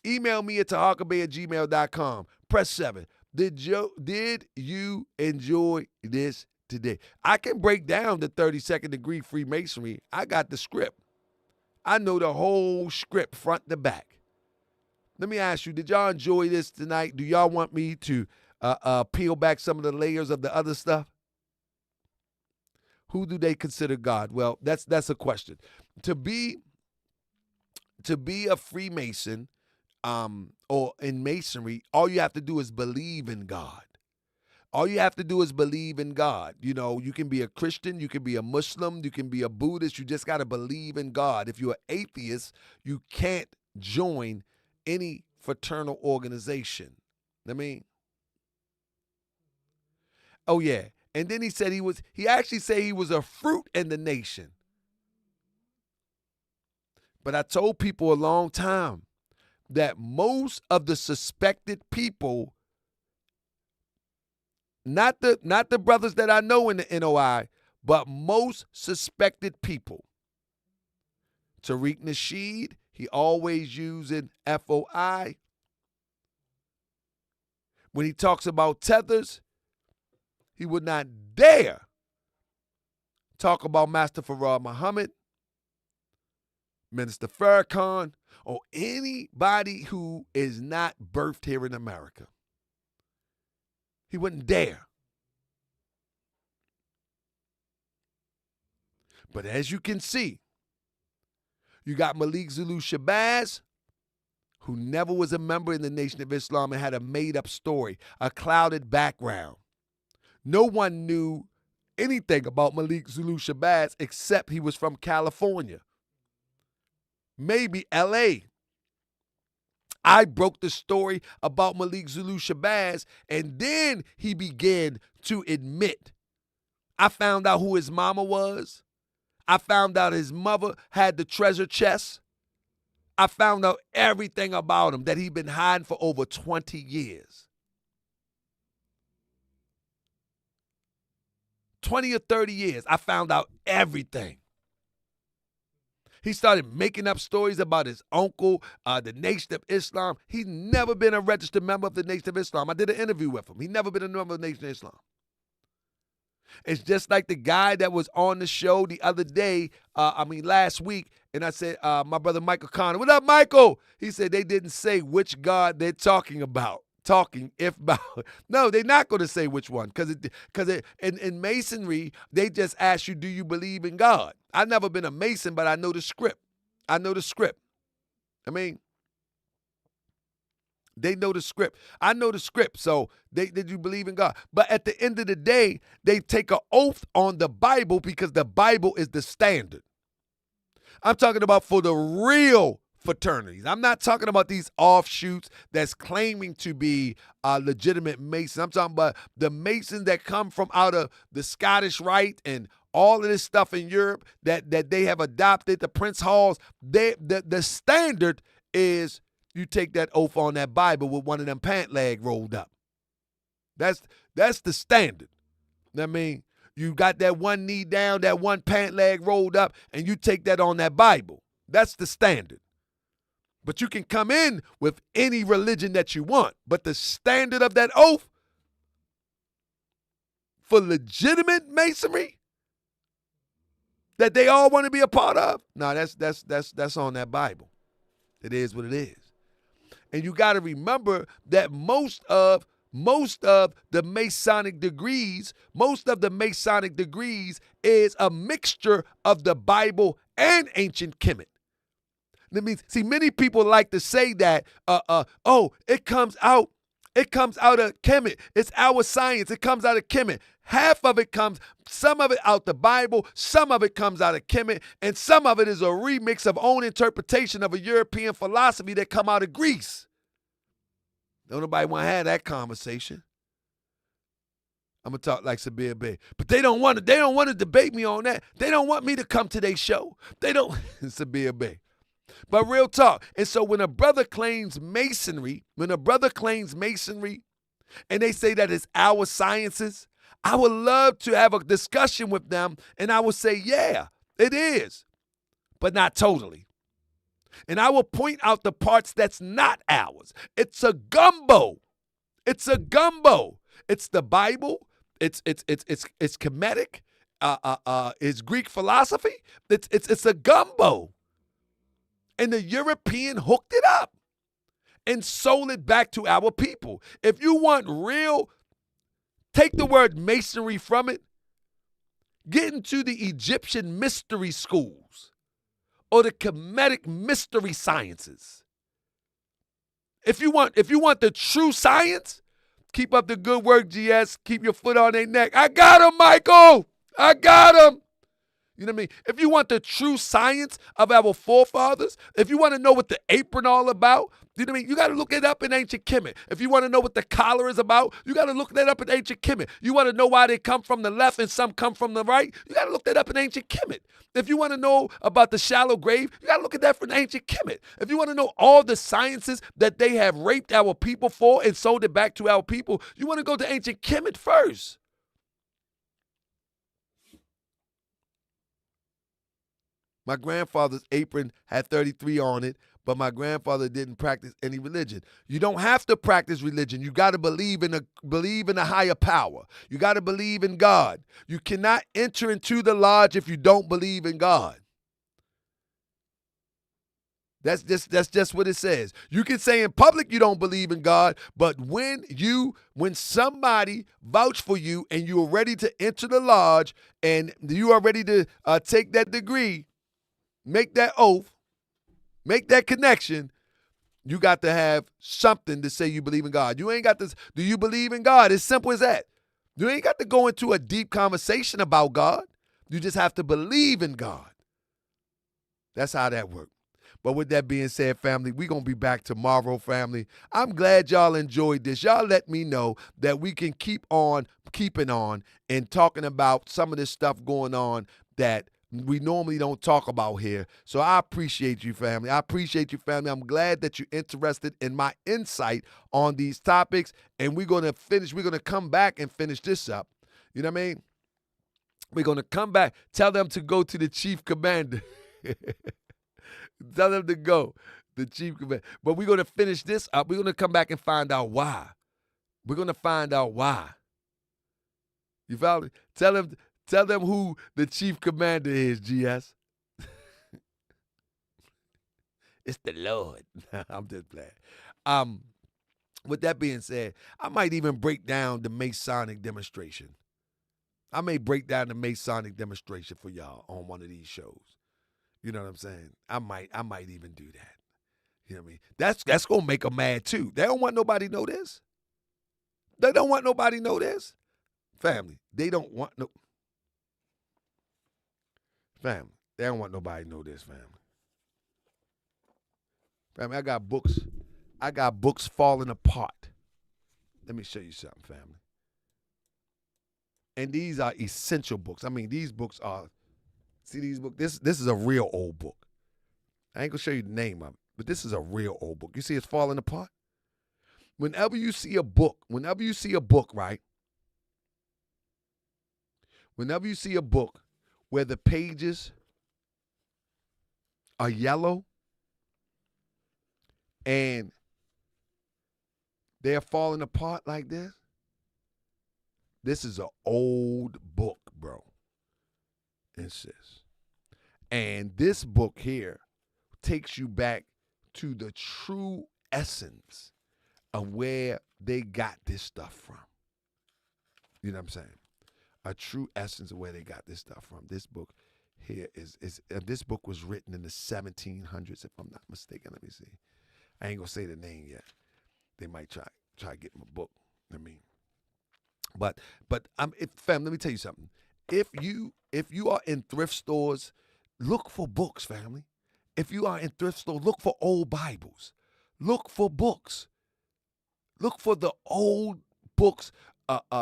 Email me at taharkabey@gmail.com. Press 7. Did you enjoy this today? I can break down the 32nd degree Freemasonry. I got the script. I know the whole script front to back. Let me ask you, did y'all enjoy this tonight? Do y'all want me to peel back some of the layers of the other stuff? Who do they consider God? Well, that's a question. To be a Freemason or in Masonry, all you have to do is believe in God. All you have to do is believe in God. You know, you can be a Christian, you can be a Muslim, you can be a Buddhist. You just got to believe in God. If you're an atheist, you can't join any fraternal organization. I mean, oh yeah. And then he said he actually said he was a fruit in the nation. But I told people a long time that most of the suspected people not the brothers that I know in the NOI, but most suspected people. Tariq Nasheed, he always using FOI. When he talks about tethers, he would not dare talk about Master Farad Muhammad, Minister Farrakhan, or anybody who is not birthed here in America. He wouldn't dare. But as you can see, you got Malik Zulu Shabazz, who never was a member in the Nation of Islam and had a made-up story, a clouded background. No one knew anything about Malik Zulu Shabazz except he was from California. Maybe LA. I broke the story about Malik Zulu Shabazz, and then he began to admit. I found out who his mama was. I found out his mother had the treasure chest. I found out everything about him that he'd been hiding for over 20 years. 20 or 30 years, I found out everything. He started making up stories about his uncle, the Nation of Islam. He's never been a registered member of the Nation of Islam. I did an interview with him. He's never been a member of the Nation of Islam. It's just like the guy that was on the show the other day, last week, and I said, my brother Michael Connor, what up, Michael? He said they didn't say which God they're talking about. No, they're not going to say which one, because in Masonry, they just ask you, do you believe in God? I've never been a Mason, but I know the script. I know the script. They know the script. I know the script, so did you believe in God? But at the end of the day, they take an oath on the Bible because the Bible is the standard. I'm talking about for the real fraternities. I'm not talking about these offshoots that's claiming to be legitimate Masons. I'm talking about the Masons that come from out of the Scottish Rite and all of this stuff in Europe that they have adopted, the Prince Halls. The standard is you take that oath on that Bible with one of them pant leg rolled up. That's the standard. You got that one knee down, that one pant leg rolled up, and you take that on that Bible. That's the standard. But you can come in with any religion that you want. But the standard of that oath for legitimate Masonry that they all want to be a part of, no, that's on that Bible. It is what it is. And you got to remember that most of the Masonic degrees is a mixture of the Bible and ancient Kemet. That means, see, many people like to say that, it comes out of Kemet. It's our science. It comes out of Kemet. Half of it comes, some of it out the Bible, some of it comes out of Kemet, and some of it is a remix of own interpretation of a European philosophy that come out of Greece. Don't nobody want to have that conversation. I'm gonna talk like Sabir Bey, but they don't want to debate me on that. They don't want me to come to their show. They don't, Sabir Bey. But real talk. And so when a brother claims Masonry, and they say that it's our sciences, I would love to have a discussion with them, and I would say, yeah, it is, but not totally. And I will point out the parts that's not ours. It's a gumbo. It's the Bible. It's Kemetic. It's Greek philosophy. It's a gumbo. And the European hooked it up and sold it back to our people. If you want real, take the word Masonry from it, get into the Egyptian mystery schools or the Kemetic mystery sciences. If you want the true science, keep up the good work, GS. Keep your foot on their neck. I got him, Michael. I got him. You know what I mean? If you want the true science of our forefathers, if you want to know what the apron all about, You know what I mean? You got to look it up in ancient Kemet. If you want to know what the collar is about, you got to look that up in ancient Kemet. You want to know why they come from the left and some come from the right, you got to look that up in ancient Kemet. If you want to know about the shallow grave, you got to look at that from ancient Kemet. If you want to know all the sciences that they have raped our people for and sold it back to our people, you want to go to ancient Kemet first. My grandfather's apron had 33 on it, but my grandfather didn't practice any religion. You don't have to practice religion. You got to believe in a higher power. You got to believe in God. You cannot enter into the lodge if you don't believe in God. That's just what it says. You can say in public you don't believe in God, but when somebody vouch for you and you are ready to enter the lodge and you are ready to take that degree, make that oath, make that connection, you got to have something to say you believe in God. You ain't got to, do you believe in God? It's simple as that. You ain't got to go into a deep conversation about God. You just have to believe in God. That's how that works. But with that being said, family, we're going to be back tomorrow, family. I'm glad y'all enjoyed this. Y'all let me know that we can keep on keeping on and talking about some of this stuff going on that we normally don't talk about here. So I appreciate you, family. I appreciate you, family. I'm glad that you're interested in my insight on these topics. And we're going to finish. We're going to come back and finish this up. You know what I mean? We're going to come back. Tell them to go to the chief commander. Tell them to go. The chief commander. But we're going to finish this up. We're going to come back and find out why. We're going to find out why. You follow me? Tell them who the chief commander is, GS. It's the Lord. I'm just playing. With that being said, I might even break down the Masonic demonstration. I may break down the Masonic demonstration for y'all on one of these shows. You know what I'm saying? I might even do that. You know what I mean? That's gonna make them mad too. They don't want nobody to know this. They don't want nobody to know this. Family, they don't want no. Family, they don't want nobody to know this, family. Family, I got books. I got books falling apart. Let me show you something, family. And these are essential books. I mean, these books are, see these books? This is a real old book. I ain't gonna show you the name of it, but this is a real old book. You see it's falling apart? Whenever you see a book, right? Whenever you see a book where the pages are yellow and they're falling apart like this, this is an old book, bro. It says. And this book here takes you back to the true essence of where they got this stuff from. You know what I'm saying? A true essence of where they got this stuff from. This book here is this book was written in the 1700s, if I'm not mistaken. Let me see. I ain't gonna say the name yet. They might try to get my book. I mean, but fam, let me tell you something. If you are in thrift stores, look for books, family. If you are in thrift stores, look for old Bibles. Look for books. Look for the old books.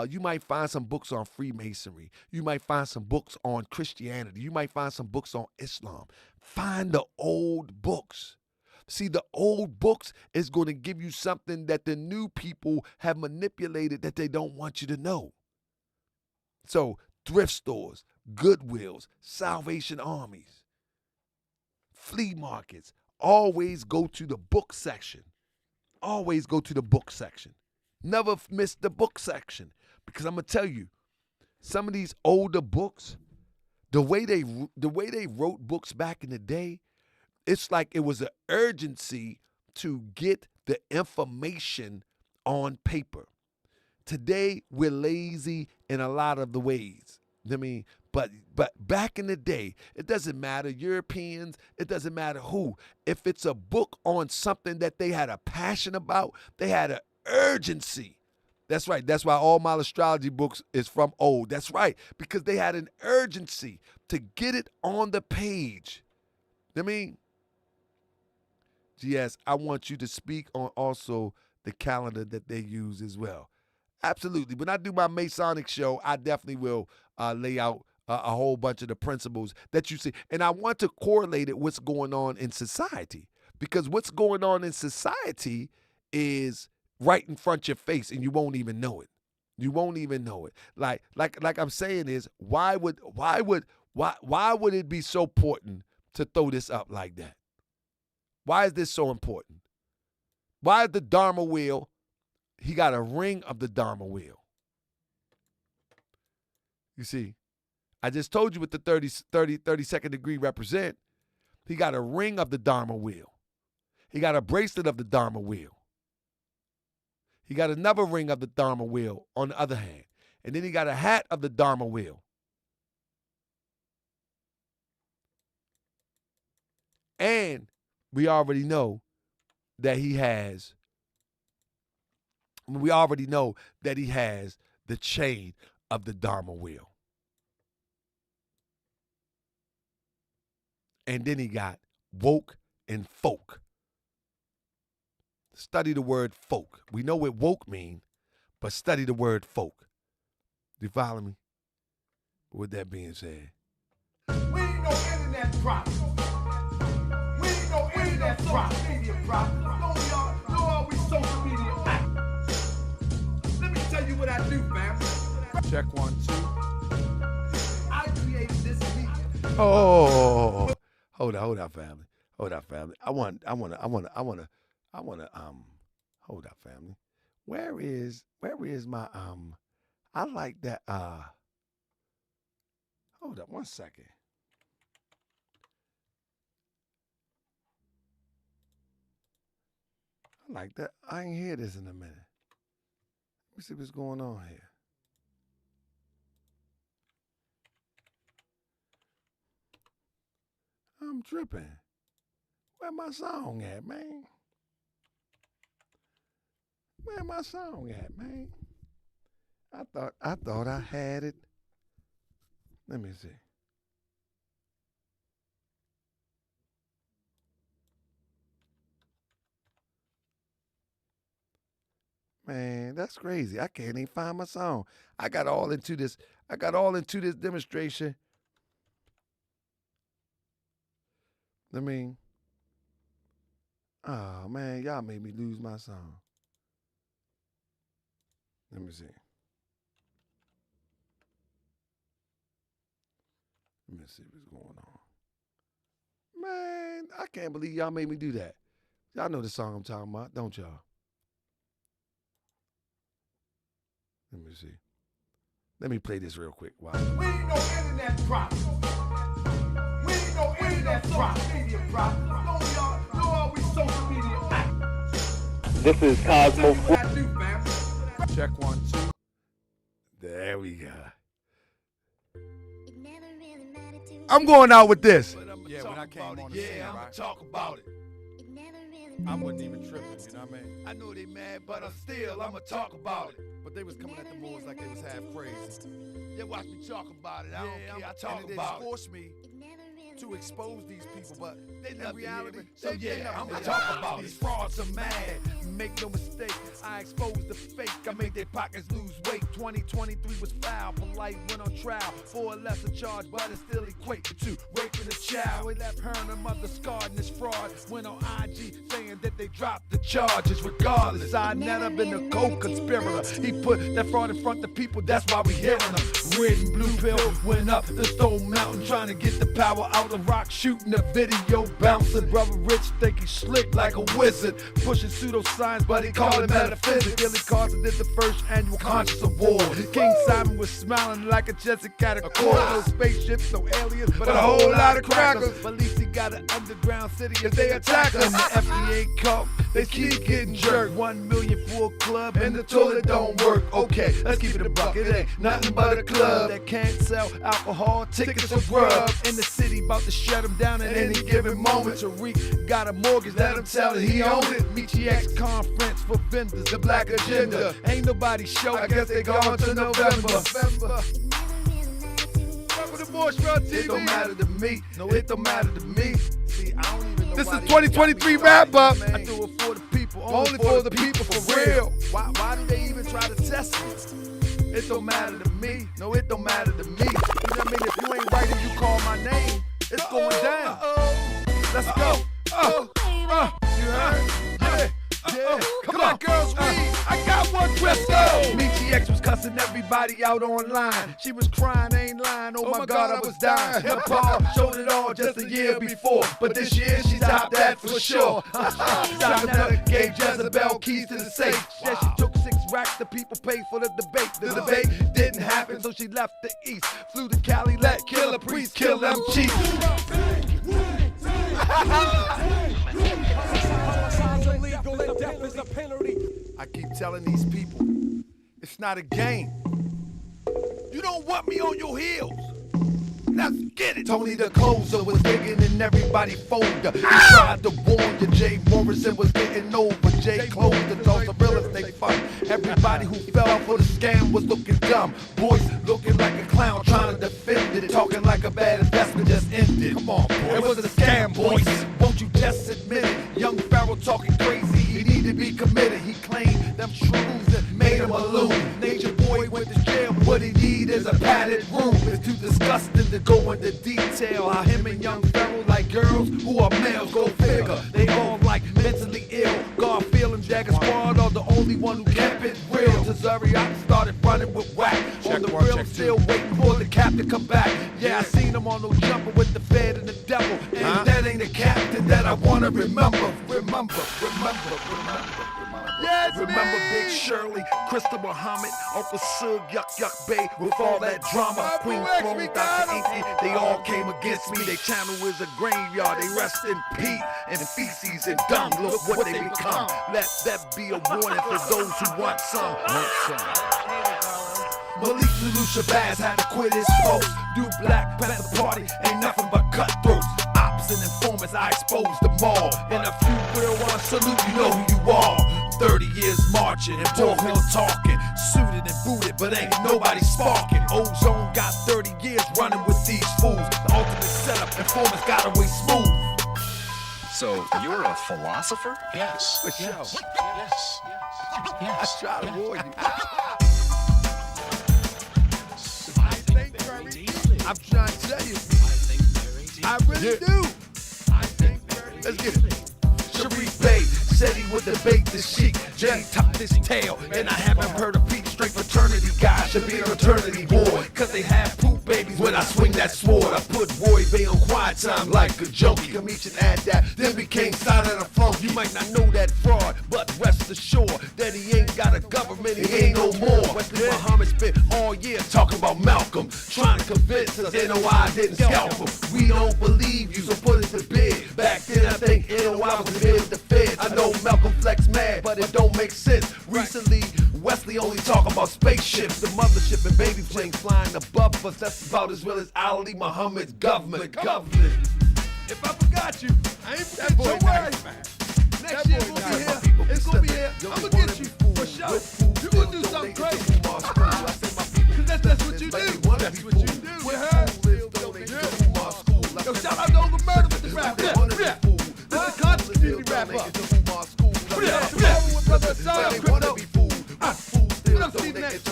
You might find some books on Freemasonry. You might find some books on Christianity. You might find some books on Islam. Find the old books. See, the old books is going to give you something that the new people have manipulated that they don't want you to know. So, thrift stores, Goodwills, Salvation Armies, flea markets, always go to the book section. Always go to the book section. Never miss the book section. Because I'm going to tell you, some of these older books, the way they wrote books back in the day, it's like it was an urgency to get the information on paper. Today, we're lazy in a lot of the ways. I mean, but back in the day, it doesn't matter, Europeans, it doesn't matter who. If it's a book on something that they had a passion about, they had an urgency. That's right. That's why all my astrology books is from old. That's right. Because they had an urgency to get it on the page. I mean, GS, I want you to speak on also the calendar that they use as well. Absolutely. When I do my Masonic show, I definitely will lay out a whole bunch of the principles that you see. And I want to correlate it with what's going on in society. Because what's going on in society is right in front of your face and you won't even know it. You won't even know it. Like I'm saying is, why would it be so important to throw this up like that? Why is this so important? Why is the Dharma wheel? He got a ring of the Dharma wheel. You see, I just told you what the 32nd degree represent. He got a ring of the Dharma wheel. He got a bracelet of the Dharma wheel. He got another ring of the Dharma wheel on the other hand. And then he got a hat of the Dharma wheel. And we already know that he has the chain of the Dharma wheel. And then he got woke and folk. Study the word folk. We know what woke mean, but study the word folk. Do you follow me? With that being said. We ain't no internet prop. We ain't no internet prop. Media prop. No, are we social media act. Let me tell you what I do, fam. Check 1, 2. I created this media. Oh, hold on, family. Hold up, family. I wanna, hold up, family. Where is my, I like that, hold up 1 second. I like that. I ain't hear this in a minute. Let me see what's going on here. I'm tripping. Where my song at, man? Where my song at, man? I thought I had it. Let me see. Man, that's crazy. I can't even find my song. I got all into this demonstration. I mean, oh man, y'all made me lose my song. Let me see. Let me see what's going on. Man, I can't believe y'all made me do that. Y'all know the song I'm talking about, don't y'all? Let me see. Let me play this real quick. Wow. We ain't no internet prop. We ain't no internet prop. Media prop. No, are we social media act. This is Cosmo. What I do, fam. Check 1, 2. There we go. I'm going out with this. Yeah, when I came on the scene, I'm gonna talk about it. I wasn't even tripping, you know what I mean? I know they mad, but I'm gonna talk about it. But they was coming at the Moors like they was half crazy. They watch me talk about it. I don't care. I talk and about it. Forced me to expose these people, but They love reality. So yeah, I'm gonna talk about it. These frauds are mad. Make no mistake, I exposed the fake. I made their pockets lose weight. 2023 was foul. Polite went on trial for a lesser charge, but it still equated to raping a child. We left her and her mother scarred in this fraud. Went on IG saying that they dropped the charges. Regardless, I never been a co-conspirator. He put that fraud in front of people. That's why we hearing them. Red and blue pill went up the Stone Mountain trying to get the power out of rock, shooting a video bouncing. Brother Rich think he slick like a wizard, pushing pseudoscience, but he called it metaphysics. Billy Carson did the first annual Conscious Award. King Simon was smiling like a Jessica at a court. No spaceships, no aliens, but a whole lot of crackers. But at least he got an underground city if they attack him. The FDA caught, they keep getting jerked. 1 million for a club and the toilet don't work. Okay, let's keep it a buck. It ain't nothing but a club that can't sell alcohol, tickets or grub. In the city, about to shut him down at any given moment. Tariq got a mortgage, let him tell it he owned it. Michi X conference for vendors, the black agenda. Ain't nobody show, I guess they gone to November. It don't matter to me, no, it don't matter to me. See, I don't even know This is 2023 wrap up. I do it for the people. Only for the people, for real. Why do they even try to test me? It don't matter to me. No, it don't matter to me. You know what I mean? If you ain't right and you call my name, it's going down. Let's go. You heard? Yeah. Come on, girls, I got one question. Nietzsche X was cussing everybody out online. She was crying, ain't lying. Oh my God, I was dying. Hip-hop showed it all just a year before, but this year she stopped that for sure. Donetta gave Jezebel keys to the safe. Yeah, she took 6 racks, the people paid for the debate. The debate didn't happen, so she left the East. Flew to Cali, let Killer Priest kill them cheap. I keep telling these people, it's not a game. You don't want me on your heels. Let's get it. Tony the closer was digging in everybody's folder. He tried to warn you, Jay Morrison was getting over. Jay closed the doors of real estate fund. Everybody who fell for the scam was looking dumb. Boys looking like a clown trying to defend it. Talking like a bad investment just ended. Come on, boys. It was a scam, boys. Won't you just admit it? Young Pharaoh talking crazy. He needed to be committed. He claimed them shrooms that made him a loon. Nature boy went to jail. What he need is a padded room. It's too disgusting to go into detail. How him and young Pharaoh like girls who are males. Go figure. They all like mentally ill. Garfield and Jagger Squad are the only one who kept it real. Tazariak started running with whack. On the real, still waiting for the cap to come back. Yeah, I seen him on no jumper with the Fed and the devil. And that ain't the captain that I wanna remember. Yes, remember Big Shirley, Crystal Muhammad, Uncle Sug, Yuck Bay, with all that drama. Queen Throne, Dr. Inky, they all came against me. They channel is a graveyard, they rest in peat and feces and dung. Look what they become. Let that be a warning for those who want some. Malik Zulu Shabazz had to quit his post. Do Black Panther Party ain't nothing but cutthroats. Ops and informants, I exposed them all. And a few real ones salute, you know who you are. 30 years marching and Bull Hill talking. Suited and booted, but ain't nobody sparking. Ozone got 30 years running with these fools. The ultimate setup, informants got away smooth. So you're a philosopher? Yes. For sure. Yes. I try to warn you. I'm trying to tell you. I really do. Let's get it. Sharif Bey said he would debate the sheik. Jay topped his tail, and I haven't heard a beat. Straight fraternity guy should be a fraternity boy. Cause they have poop babies when I swing that sword. I put Roy Bay on quiet time like a junkie. Commission had that, then became silent and funk. You might not know that fraud, but rest assured that he ain't got a government, he ain't no more. Wesley Muhammad spent all year talking about Malcolm, trying to convince us NOI didn't scalp him. We don't believe you, so put it to bed. Back then I think NOI was the bed the feds. I know Malcolm Flex mad, but it don't make sense. Recently, Wesley only talk about spaceships, the mothership and baby planes flying above us. That's about as well as Ali Muhammad's government. If I forgot you, I ain't that boy nice, man. Next year gonna be here. It's gonna be here. I'm gonna get you for sure. You gonna do something crazy. Cause that's what you do. That's what you do. You heard? Yo, shout out to Uncle Murder with the rap. Yeah. This is a consciously rap up. Brother Son, Crypto. What up, Steve Next?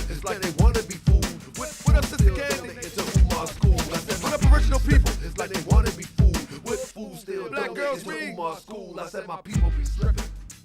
It's like they wanna be fooled. What up, Sister Candy? What up, original people? It's like they wanna be fooled. With fools still. Black girls read. I said my people be slipping.